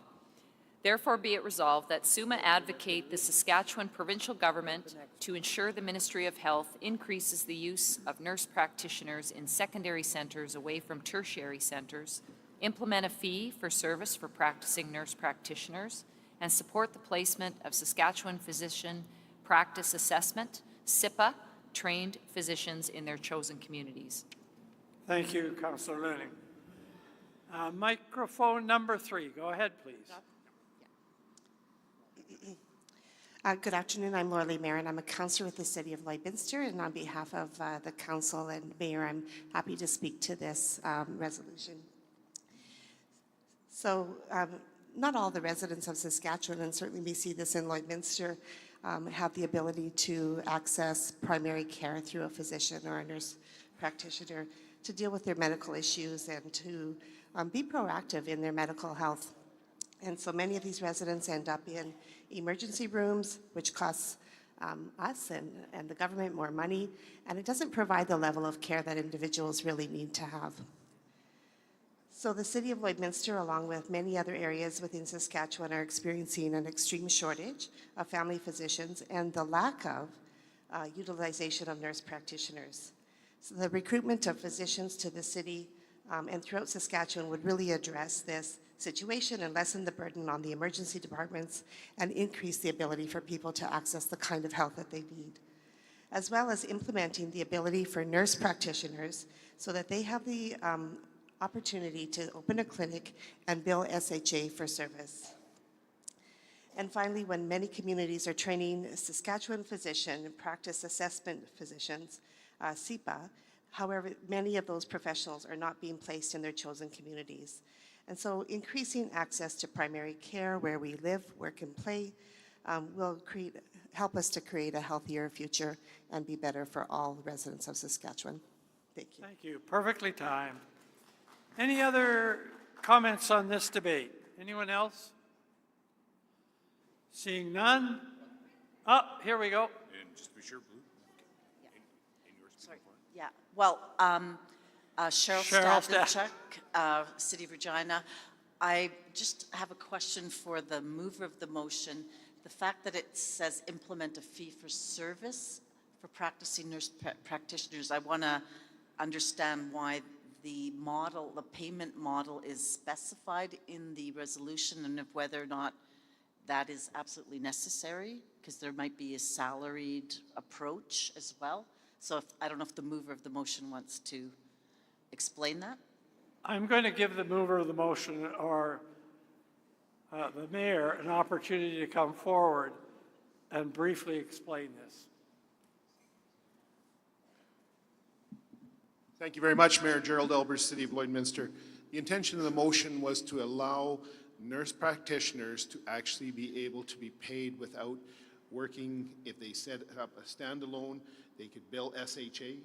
Speaker 17: Therefore, be it resolved that SUMA advocate the Saskatchewan provincial government to ensure the Ministry of Health increases the use of nurse practitioners in secondary centres away from tertiary centres, implement a fee for service for practicing nurse practitioners, and support the placement of Saskatchewan Physician Practice Assessment, SIPA, trained physicians in their chosen communities.
Speaker 8: Thank you, Councillor Looning. Microphone number 3. Go ahead, please.
Speaker 18: Good afternoon. I'm Laura Lee Marin. I'm a councillor with the City of Lloydminster, and on behalf of the council and mayor, I'm happy to speak to this resolution. So not all the residents of Saskatchewan, and certainly we see this in Lloydminster, have the ability to access primary care through a physician or a nurse practitioner to deal with their medical issues and to be proactive in their medical health. And so many of these residents end up in emergency rooms, which costs us and the government more money, and it doesn't provide the level of care that individuals really need to have. So the City of Lloydminster, along with many other areas within Saskatchewan, are experiencing an extreme shortage of family physicians and the lack of utilization of nurse practitioners. So the recruitment of physicians to the city and throughout Saskatchewan would really address this situation and lessen the burden on the emergency departments and increase the ability for people to access the kind of help that they need, as well as implementing the ability for nurse practitioners so that they have the opportunity to open a clinic and bill SHA for service. And finally, when many communities are training Saskatchewan Physician and Practice Assessment Physicians, SIPA, however, many of those professionals are not being placed in their chosen communities. And so increasing access to primary care where we live, work, and play will help us to create a healthier future and be better for all residents of Saskatchewan. Thank you.
Speaker 8: Thank you. Perfectly timed. Any other comments on this debate? Anyone else? Seeing none? Oh, here we go.
Speaker 19: And just to be sure, Blue.
Speaker 20: Sorry. Yeah. Well, Cheryl Stavnicek, City of Regina. I just have a question for the mover of the motion. The fact that it says implement a fee for service for practicing nurse practitioners, I want to understand why the model, the payment model is specified in the resolution and of whether or not that is absolutely necessary, because there might be a salaried approach as well. So I don't know if the mover of the motion wants to explain that.
Speaker 8: I'm going to give the mover of the motion or the mayor an opportunity to come forward and briefly explain this.
Speaker 12: Thank you very much, Mayor Gerald Elbers, City of Lloydminster. The intention of the motion was to allow nurse practitioners to actually be able to be paid without working, if they set up a standalone, they could bill SHA.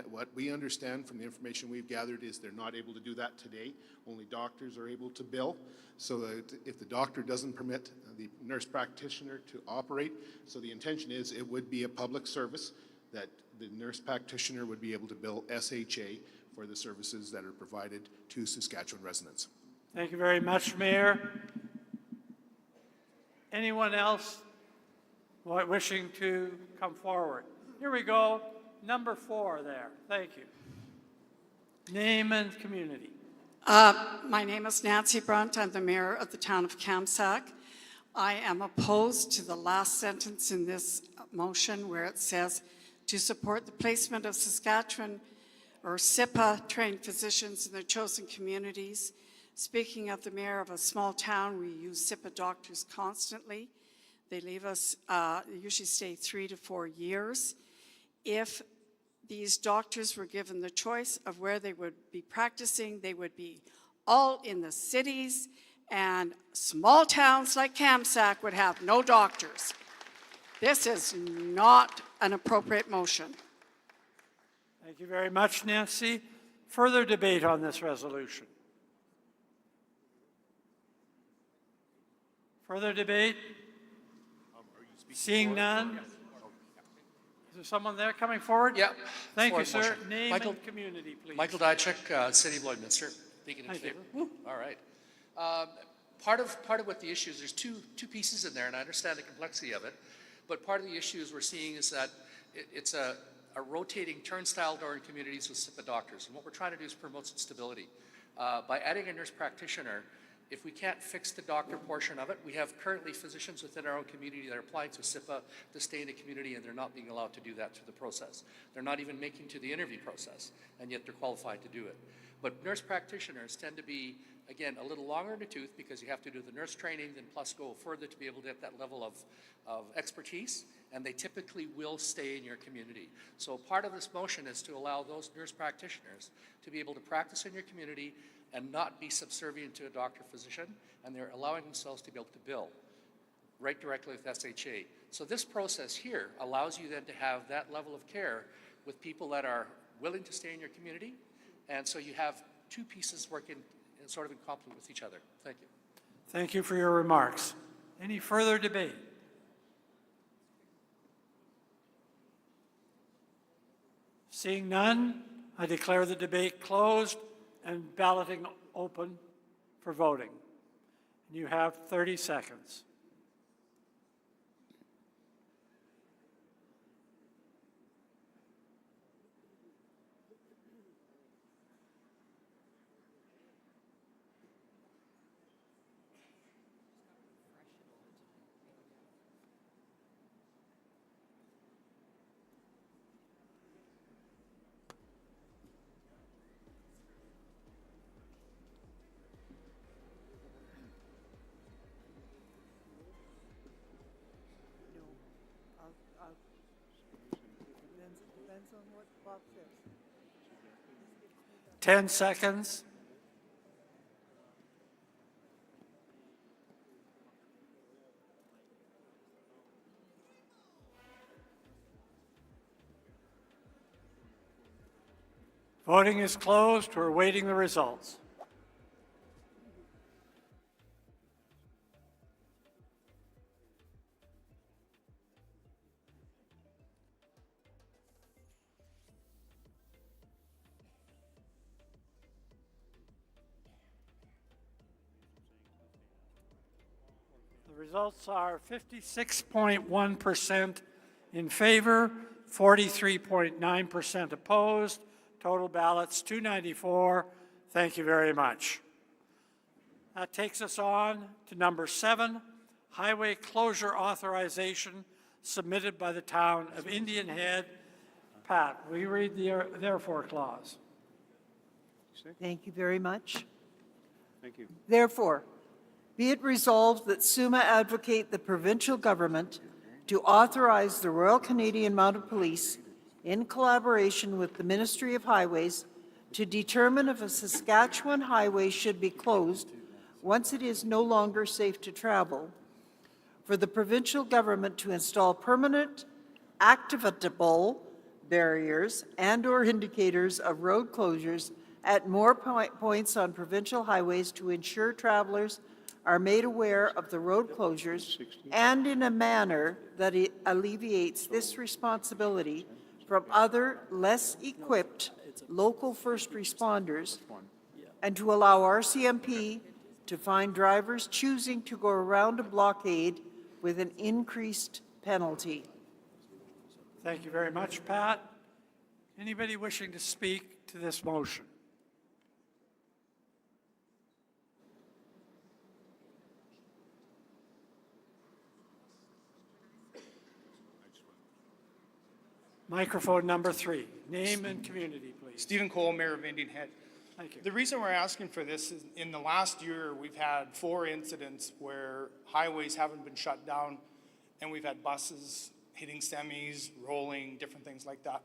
Speaker 12: What we understand from the information we've gathered is they're not able to do that today. Only doctors are able to bill. So that if the doctor doesn't permit the nurse practitioner to operate, so the intention is it would be a public service that the nurse practitioner would be able to bill SHA for the services that are provided to Saskatchewan residents.
Speaker 8: Thank you very much, Mayor. Anyone else wishing to come forward? Here we go. Number 4 there. Thank you. Name and community.
Speaker 19: My name is Nancy Brunt. I'm the mayor of the town of Kamsack. I am opposed to the last sentence in this motion where it says to support the placement of Saskatchewan or SIPA trained physicians in their chosen communities. Speaking of the mayor of a small town, we use SIPA doctors constantly. They leave us, they usually stay 3 to 4 years. If these doctors were given the choice of where they would be practicing, they would be all in the cities, and small towns like Kamsack would have no doctors. This is not an appropriate motion.
Speaker 8: Thank you very much, Nancy. Further debate on this resolution? Further debate? Seeing none? Is there someone there coming forward?
Speaker 21: Yeah.
Speaker 8: Thank you,
Speaker 21: Forward
Speaker 8: sir.
Speaker 21: motion.
Speaker 8: Name
Speaker 21: Michael-
Speaker 8: and community, please.
Speaker 21: Michael Dychuk, City of Lloydminster. Speaking in
Speaker 8: Thank you.
Speaker 21: favor. Woo, all right. Part of what the issue is, there's two pieces in there, and I understand the complexity of it. But part of the issues we're seeing is that it's a rotating turnstile door in communities with SIPA doctors. And what we're trying to do is promote some stability. By adding a nurse practitioner, if we can't fix the doctor portion of it, we have currently physicians within our own community that are applying to SIPA to stay in the community, and they're not being allowed to do that through the process. They're not even making to the interview process, and yet they're qualified to do it. But nurse practitioners tend to be, again, a little longer in the tooth because you have to do the nurse training, then plus go further to be able to get that level of expertise, and they typically will stay in your community. So part of this motion is to allow those nurse practitioners to be able to practice in your community and not be subservient to a doctor physician, and they're allowing themselves to be able to bill right directly with SHA. So this process here allows you then to have that level of care with people that are willing to stay in your community, and so you have two pieces working sort of in complement with each other. Thank you.
Speaker 8: Thank you for your remarks. Any further debate? Seeing none, I declare the debate closed and balloting open for voting. You have 30 seconds.
Speaker 22: Depends on what Bob says.
Speaker 8: 10 seconds. Voting is closed. We're awaiting the results. The results are 56.1% in favor, 43.9% opposed. Total ballots 294. Thank you very much. That takes us on to number 7, highway closure authorization submitted by the town of Indian Head. Pat, will you read the therefore clause?
Speaker 22: Thank you very much.
Speaker 2: Thank you.
Speaker 22: Therefore, be it resolved that SUMA advocate the provincial government to authorize the Royal Canadian Mounted Police, in collaboration with the Ministry of Highways, to determine if a Saskatchewan highway should be closed once it is no longer safe to travel, for the provincial government to install permanent activatable barriers and/or indicators of road closures at more points on provincial highways to ensure travelers are made aware of the road closures and in a manner that it alleviates this responsibility from other less equipped local first responders, and to allow RCMP to find drivers choosing to go around a blockade with an increased penalty.
Speaker 8: Thank you very much, Pat. Anybody wishing to speak to this motion? Microphone number 3. Name and community, please.
Speaker 1: Stephen Cole, Mayor of Indian Head.
Speaker 8: Thank you.
Speaker 1: The reason we're asking for this is in the last year, we've had 4 incidents where highways haven't been shut down, and we've had buses hitting semis, rolling, different things like that.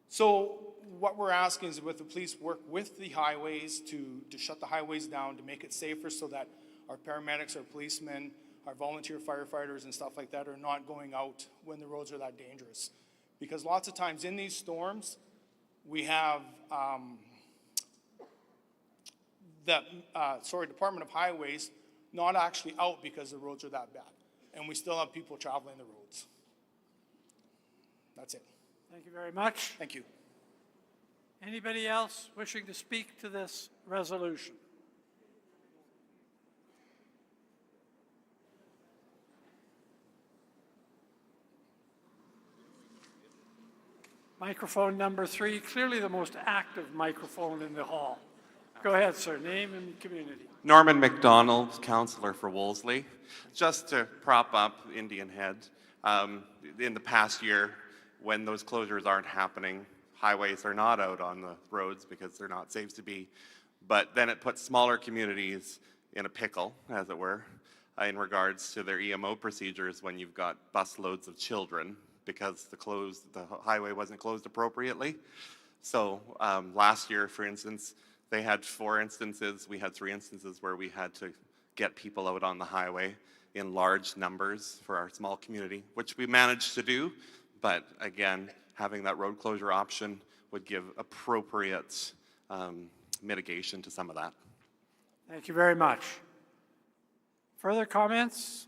Speaker 1: So what we're asking is with the police work with the highways to shut the highways down, to make it safer so that our paramedics, our policemen, our volunteer firefighters and stuff like that are not going out when the roads are that dangerous. Because lots of times in these storms, we have Department of Highways not actually out because the roads are that bad. And we still have people traveling the roads. That's it.
Speaker 8: Thank you very much.
Speaker 1: Thank you.
Speaker 8: Anybody else wishing to speak to this resolution? Microphone number 3, clearly the most active microphone in the hall. Go ahead, sir. Name and community.
Speaker 5: Norman McDonald, councillor for Wolseley. Just to prop up Indian Head, in the past year, when those closures aren't happening, highways are not out on the roads because they're not safe to be. But then it puts smaller communities in a pickle, as it were, in regards to their EMO procedures when you've got bus loads of children because the highway wasn't closed appropriately. So last year, for instance, they had 4 instances. We had 3 instances where we had to get people out on the highway in large numbers for our small community, which we managed to do. But again, having that road closure option would give appropriate mitigation to some of that.
Speaker 8: Thank you very much. Further comments?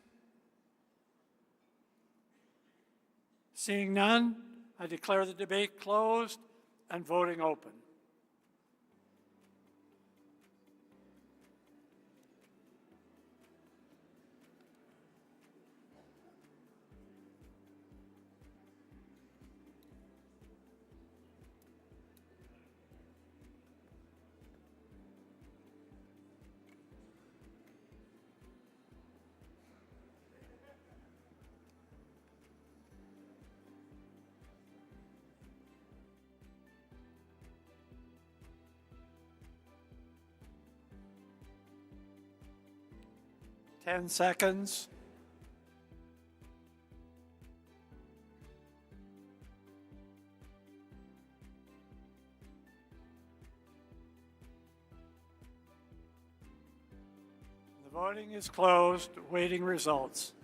Speaker 8: Seeing none, I declare the debate closed and voting open. Ten seconds. The voting is closed, waiting results.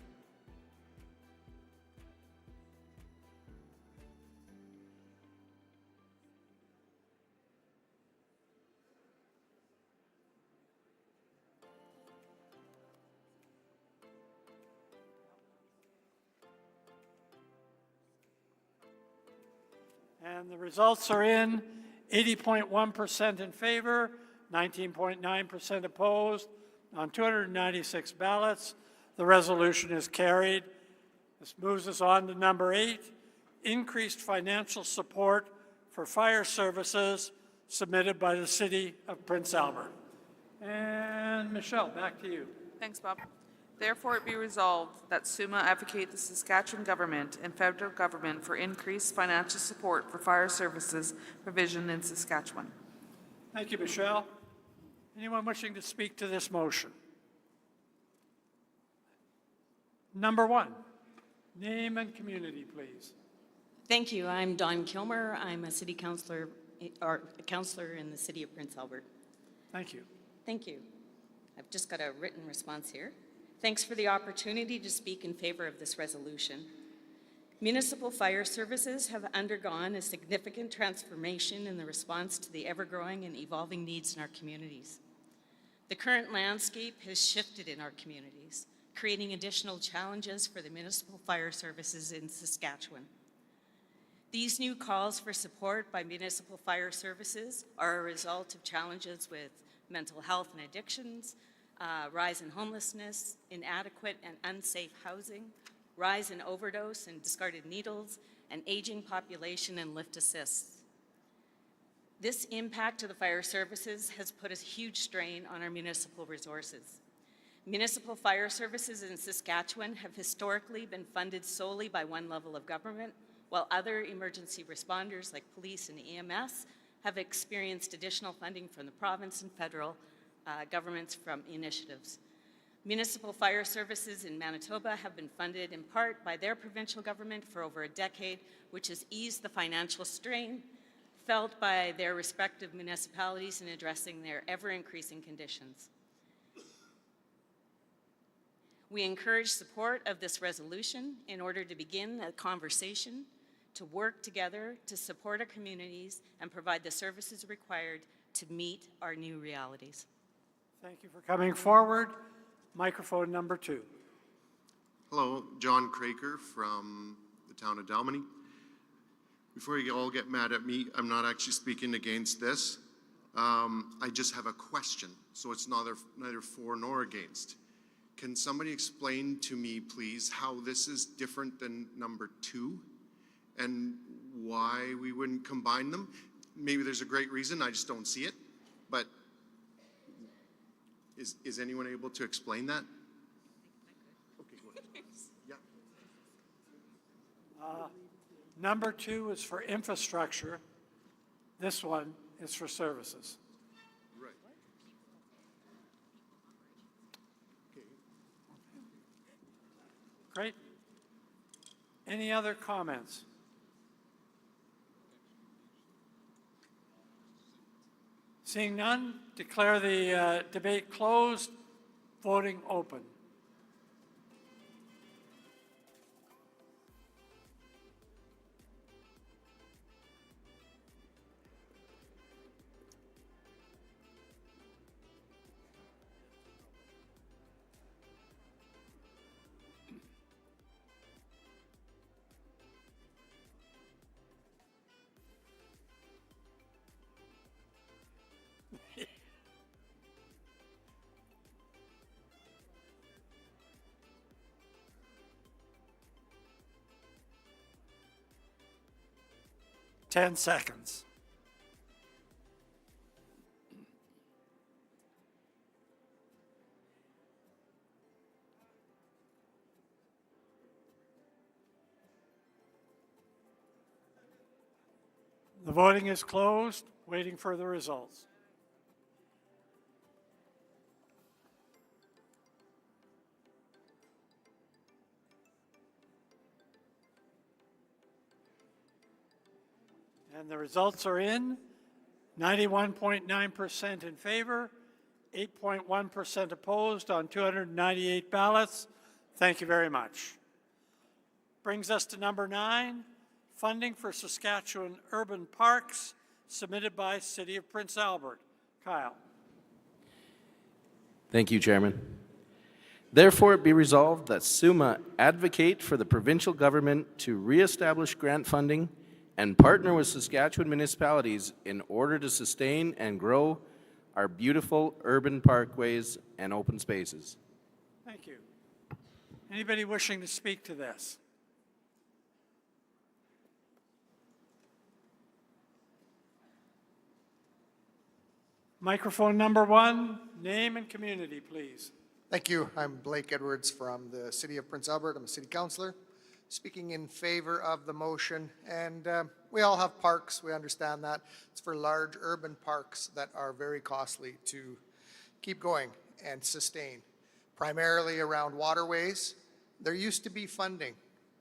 Speaker 8: And the results are in: 80.1% in favor, 19.9% opposed. On 296 ballots, the resolution is carried. This moves us on to number 8, increased financial support for fire services, submitted by the City of Prince Albert. And Michelle, back to you.
Speaker 7: Thanks, Bob. Therefore, it be resolved that SUMA advocate the Saskatchewan government and federal government for increased financial support for fire services provision in Saskatchewan.
Speaker 8: Thank you, Michelle. Anyone wishing to speak to this motion? Number 1, name and community, please.
Speaker 23: Thank you. I'm Dawn Kilmer. I'm a city councillor, or a councillor in the City of Prince Albert.
Speaker 8: Thank you.
Speaker 23: Thank you. I've just got a written response here. Thanks for the opportunity to speak in favor of this resolution. Municipal fire services have undergone a significant transformation in the response to the ever-growing and evolving needs in our communities. The current landscape has shifted in our communities, creating additional challenges for the municipal fire services in Saskatchewan. These new calls for support by municipal fire services are a result of challenges with mental health and addictions, rise in homelessness, inadequate and unsafe housing, rise in overdose and discarded needles, and aging population and lift assists. This impact to the fire services has put a huge strain on our municipal resources. Municipal fire services in Saskatchewan have historically been funded solely by one level of government, while other emergency responders like police and EMS have experienced additional funding from the province and federal governments from initiatives. Municipal fire services in Manitoba have been funded in part by their provincial government for over a decade, which has eased the financial strain felt by their respective municipalities in addressing their ever-increasing conditions. We encourage support of this resolution in order to begin a conversation to work together to support our communities and provide the services required to meet our new realities.
Speaker 8: Thank you for coming forward. Microphone number 2.
Speaker 4: Hello, John Craker from the town of Dalmany. Before you all get mad at me, I'm not actually speaking against this. I just have a question, so it's neither for nor against. Can somebody explain to me, please, how this is different than number 2 and why we wouldn't combine them? Maybe there's a great reason, I just don't see it, but is anyone able to explain that? Okay, go ahead. Yeah.
Speaker 8: Number 2 is for infrastructure. This one is for services.
Speaker 4: Right. Okay.
Speaker 8: Great. Any other comments? Seeing none, declare the debate closed, voting open. Ten seconds. The voting is closed, waiting for the results. And the results are in. 91.9% in favor, 8.1% opposed on 298 ballots. Thank you very much. Brings us to number 9, funding for Saskatchewan urban parks, submitted by City of Prince Albert. Kyle.
Speaker 9: Thank you, Chairman. Therefore, it be resolved that SUMA advocate for the provincial government to reestablish grant funding and partner with Saskatchewan municipalities in order to sustain and grow our beautiful urban parkways and open spaces.
Speaker 8: Thank you. Anybody wishing to speak to this? Microphone number 1, name and community, please.
Speaker 10: Thank you. I'm Blake Edwards from the City of Prince Albert. I'm a city councillor. Speaking in favor of the motion, and we all have parks, we understand that. It's for large urban parks that are very costly to keep going and sustain, primarily around waterways. There used to be funding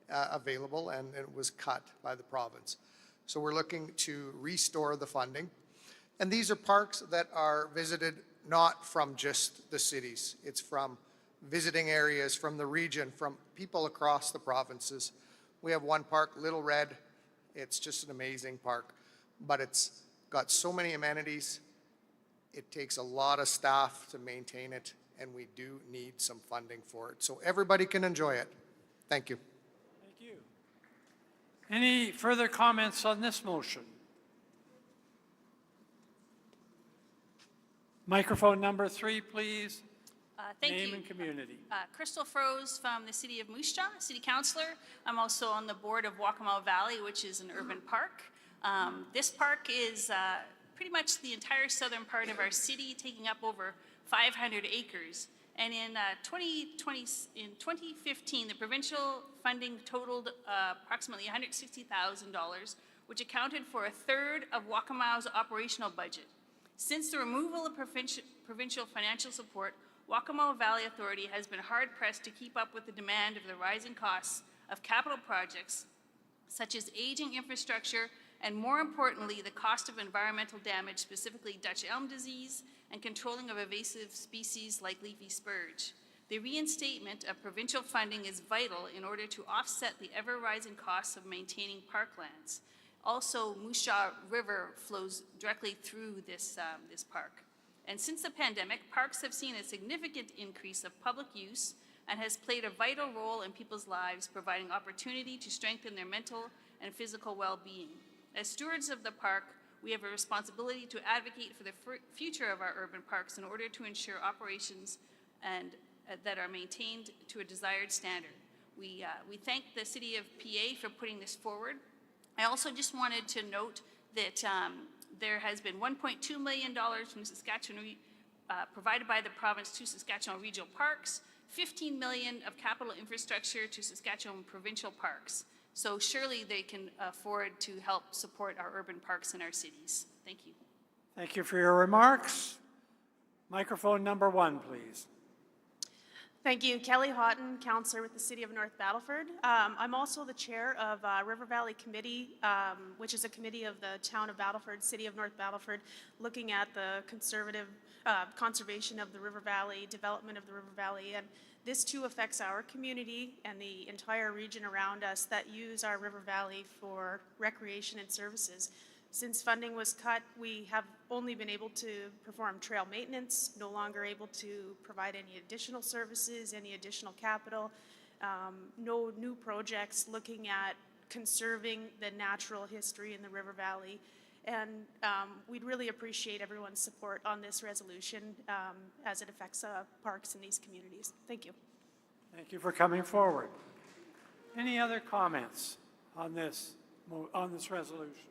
Speaker 10: available and it was cut by the province. So we're looking to restore the funding. And these are parks that are visited not from just the cities, it's from visiting areas from the region, from people across the provinces. We have one park, Little Red. It's just an amazing park, but it's got so many amenities. It takes a lot of staff to maintain it, and we do need some funding for it, so everybody can enjoy it. Thank you.
Speaker 8: Thank you. Any further comments on this motion? Microphone number 3, please.
Speaker 3: Thank
Speaker 8: Name
Speaker 3: you.
Speaker 8: and community.
Speaker 3: Crystal Froze from the City of Moose Jaw, City Councillor. I'm also on the board of Waccamaw Valley, which is an urban park. This park is pretty much the entire southern part of our city, taking up over 500 acres. And in 2015, the provincial funding totaled approximately $160,000, which accounted for a third of Waccamaw's operational budget. Since the removal of provincial financial support, Waccamaw Valley Authority has been hard-pressed to keep up with the demand of the rising costs of capital projects, such as aging infrastructure, and more importantly, the cost of environmental damage, specifically Dutch elm disease, and controlling of invasive species like leafy spurge. The reinstatement of provincial funding is vital in order to offset the ever-rising costs of maintaining parklands. Also, Moose Jaw River flows directly through this park. And since the pandemic, parks have seen a significant increase of public use and has played a vital role in people's lives, providing opportunity to strengthen their mental and physical well-being. As stewards of the park, we have a responsibility to advocate for the future of our urban parks in order to ensure operations and that are maintained to a desired standard. We thank the City of PA for putting this forward. I also just wanted to note that there has been $1.2 million from Saskatchewan provided by the province to Saskatchewan regional parks, $15 million of capital infrastructure to Saskatchewan provincial parks. So surely they can afford to help support our urban parks in our cities. Thank you.
Speaker 8: Thank you for your remarks. Microphone number 1, please.
Speaker 6: Thank you. Kelly Houghton, Councillor with the City of North Battleford. I'm also the chair of River Valley Committee, which is a committee of the Town of Battleford, City of North Battleford, looking at the conservation of the River Valley, development of the River Valley, and this too affects our community and the entire region around us that use our River Valley for recreation and services. Since funding was cut, we have only been able to perform trail maintenance, no longer able to provide any additional services, any additional capital, no new projects looking at conserving the natural history in the River Valley. And we'd really appreciate everyone's support on this resolution as it affects parks in these communities. Thank you.
Speaker 8: Thank you for coming forward. Any other comments on this resolution?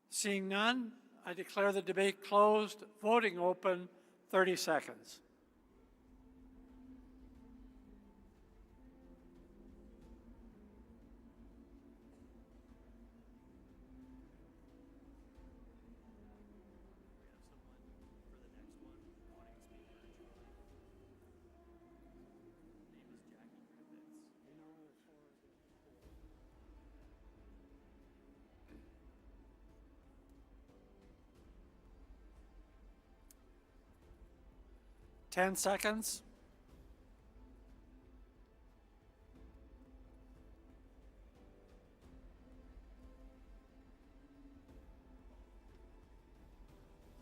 Speaker 8: Seeing none, I declare the debate closed. Voting open, 30 seconds. Ten seconds.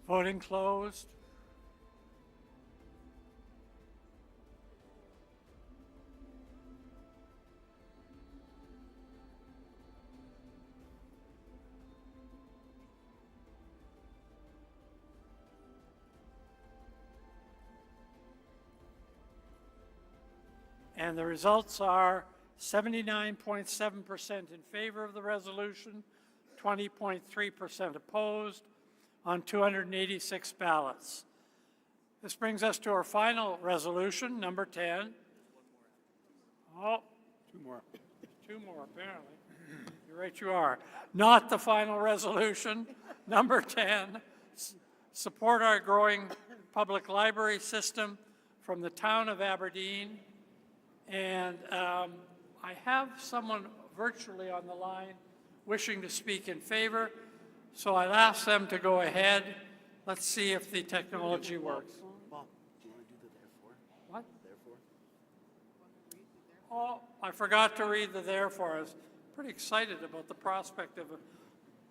Speaker 8: Voting closed. And the results are 79.7% in favor of the resolution, 20.3% opposed on 286 ballots. This brings us to our final resolution, number 10. Oh, two more apparently. You're right, you are. Not the final resolution, number 10. Support our growing public library system from the town of Aberdeen. And I have someone virtually on the line wishing to speak in favor, so I'll ask them to go ahead. Let's see if the technology works. What? Oh, I forgot to read the therefore. I was pretty excited about the prospect of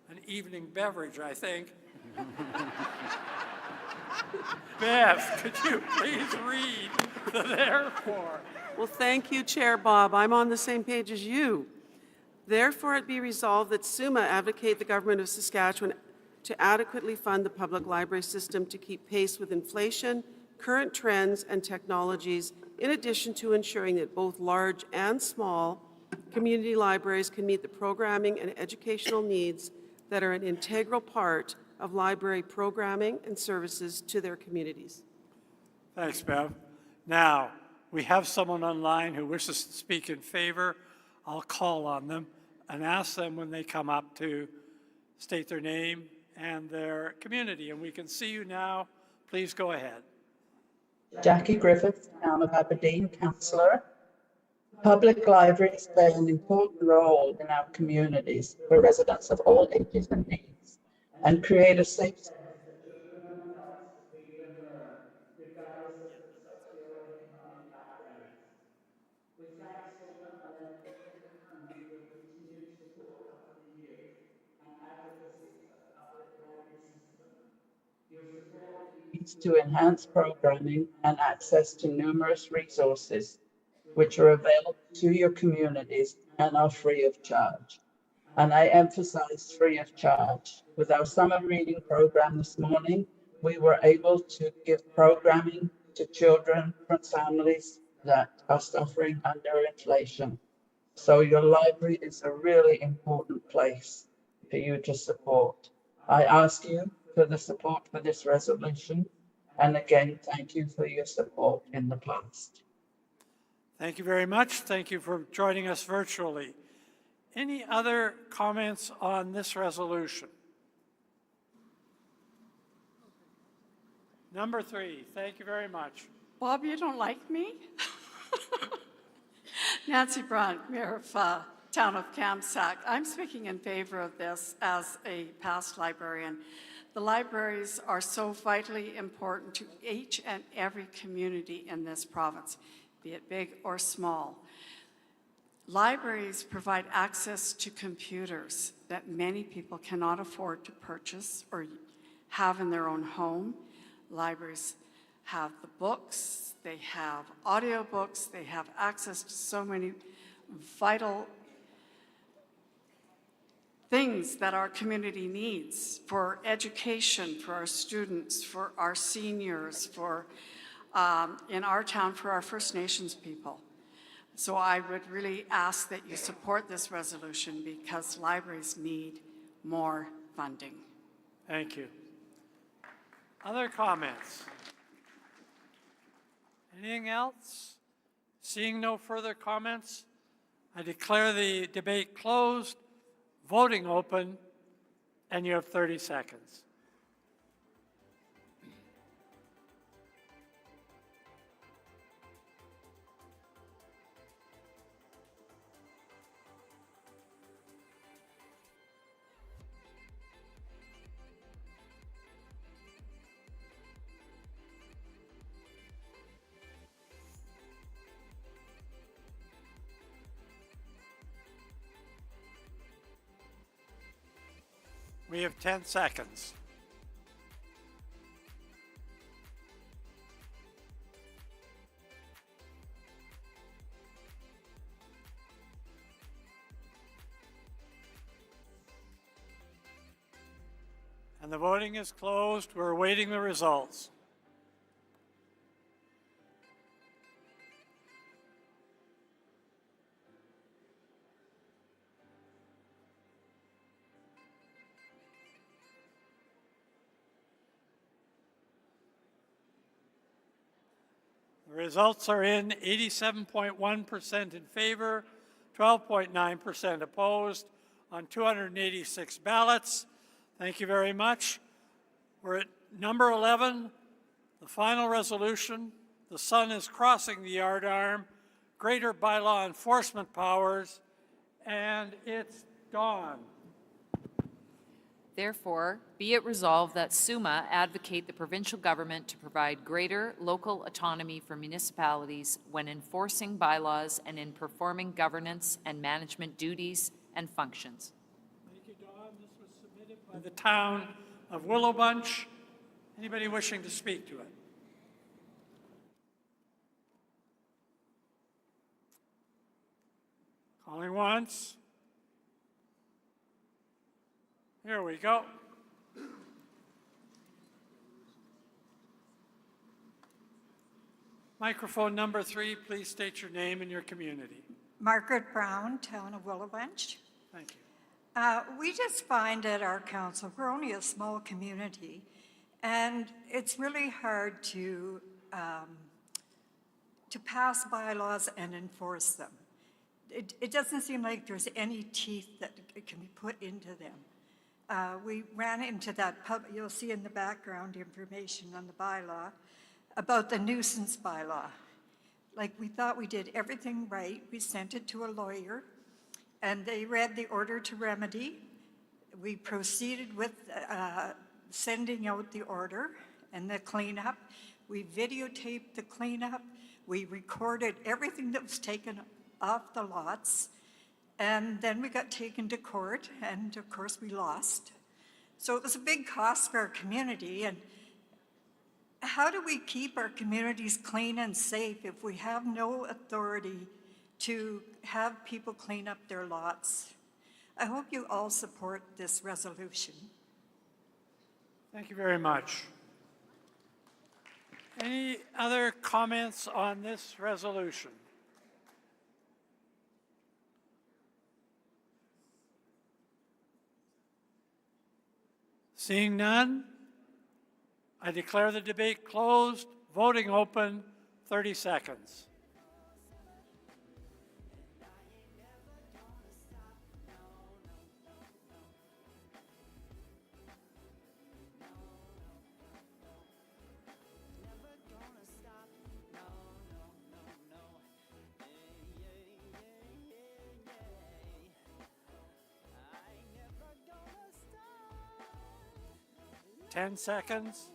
Speaker 8: an evening beverage, I think. Bev, could you please read the therefore?
Speaker 11: Well, thank you, Chair Bob. I'm on the same page as you. Therefore, it be resolved that SUMA advocate the Government of Saskatchewan to adequately fund the public library system to keep pace with inflation, current trends, and technologies, in addition to ensuring that both large and small community libraries can meet the programming and educational needs that are an integral part of library programming and services to their communities.
Speaker 8: Thanks, Bev. Now, we have someone online who wishes to speak in favor. I'll call on them and ask them when they come up to state their name and their community. And we can see you now. Please go ahead.
Speaker 13: Jackie Griffith, Town of Aberdeen Councillor. Public libraries play an important role in our communities for residents of all ages and needs and create a safe space regardless of the socioeconomic backgrounds. We thank SUMA and their continued support over the years and advocacy for the public library system. Your support leads to enhanced programming and access to numerous resources which are available to your communities and are free of charge. And I emphasize free of charge. With our summer reading program this morning, we were able to give programming to children from families that are suffering under inflation. So your library is a really important place for you to support. I ask you for the support for this resolution. And again, thank you for your support in the past.
Speaker 8: Thank you very much. Thank you for joining us virtually. Any other comments on this resolution? Number 3, thank you very much.
Speaker 19: Bob, you don't like me? Nancy Brunt, Mayor of Town of Kamsack. I'm speaking in favor of this as a past librarian. The libraries are so vitally important to each and every community in this province, be it big or small. Libraries provide access to computers that many people cannot afford to purchase or have in their own home. Libraries have the books, they have audiobooks, they have access to so many vital things that our community needs for education, for our students, for our seniors, for in our town, for our First Nations people. So I would really ask that you support this resolution because libraries need more funding.
Speaker 8: Thank you. Other comments? Anything else? Seeing no further comments, I declare the debate closed, voting open, and you have 30 seconds. We have 10 seconds. And the voting is closed. We're awaiting the results. The results are in: 87.1% in favor, 12.9% opposed on 286 ballots. Thank you very much. We're at number 11, the final resolution. The sun is crossing the yardarm, greater bylaw enforcement powers, and it's dawn.
Speaker 17: Therefore, be it resolved that SUMA advocate the provincial government to provide greater local autonomy for municipalities when enforcing bylaws and in performing governance and management duties and functions.
Speaker 8: Thank you, Don. This was submitted by the town of Willowbunch. Anybody wishing to speak to it? Calling once. Here we go. Microphone number 3, please state your name and your community.
Speaker 14: Margaret Brown, town of Willowbunch.
Speaker 8: Thank you.
Speaker 14: We just find at our council, we're only a small community, and it's really hard to pass bylaws and enforce them. It doesn't seem like there's any teeth that can be put into them. We ran into that, you'll see in the background information on the bylaw, about the nuisance bylaw. Like, we thought we did everything right. We sent it to a lawyer, and they read the order to remedy. We proceeded with sending out the order and the cleanup. We videotaped the cleanup. We recorded everything that was taken off the lots. And then we got taken to court, and of course we lost. So it was a big cost for our community. And how do we keep our communities clean and safe if we have no authority to have people clean up their lots? I hope you all support this resolution.
Speaker 8: Thank you very much. Any other comments on this resolution? Seeing none, I declare the debate closed. Voting open, 30 seconds. Ten seconds.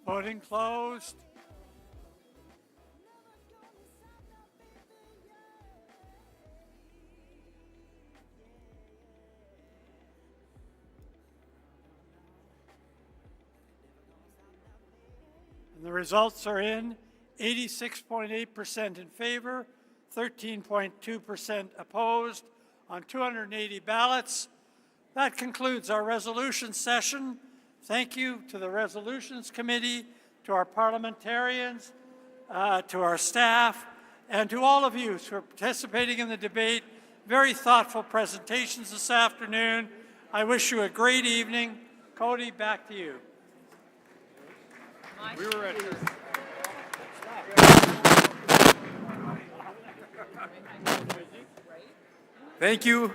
Speaker 8: Voting closed. And the results are in. 86.8% in favor, 13.2% opposed on 280 ballots. That concludes our resolution session. Thank you to the Resolutions Committee, to our parliamentarians, to our staff, and to all of you who are participating in the debate. Very thoughtful presentations this afternoon. I wish you a great evening. Cody, back to you.
Speaker 2: We were at Thank you,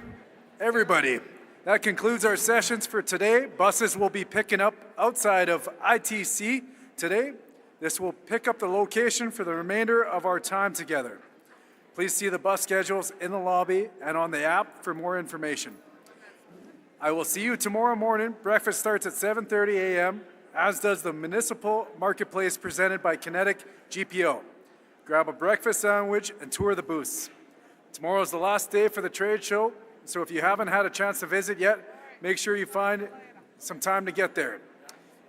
Speaker 2: everybody. That concludes our sessions for today. Buses will be picking up outside of ITC today. This will pick up the location for the remainder of our time together. Please see the bus schedules in the lobby and on the app for more information. I will see you tomorrow morning. Breakfast starts at 7:30 a.m., as does the Municipal Marketplace presented by Kinetic GPO. Grab a breakfast sandwich and tour the booths. Tomorrow is the last day for the trade show, so if you haven't had a chance to visit yet, make sure you find some time to get there.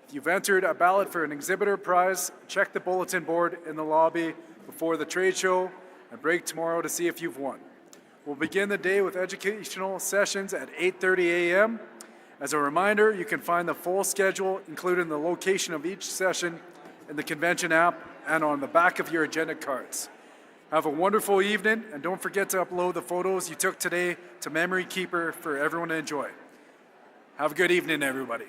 Speaker 2: If you've entered a ballot for an exhibitor prize, check the bulletin board in the lobby before the trade show and break tomorrow to see if you've won. We'll begin the day with educational sessions at 8:30 a.m. As a reminder, you can find the full schedule, including the location of each session, in the convention app and on the back of your agenda cards. Have a wonderful evening, and don't forget to upload the photos you took today to Memory Keeper for everyone to enjoy. Have a good evening, everybody.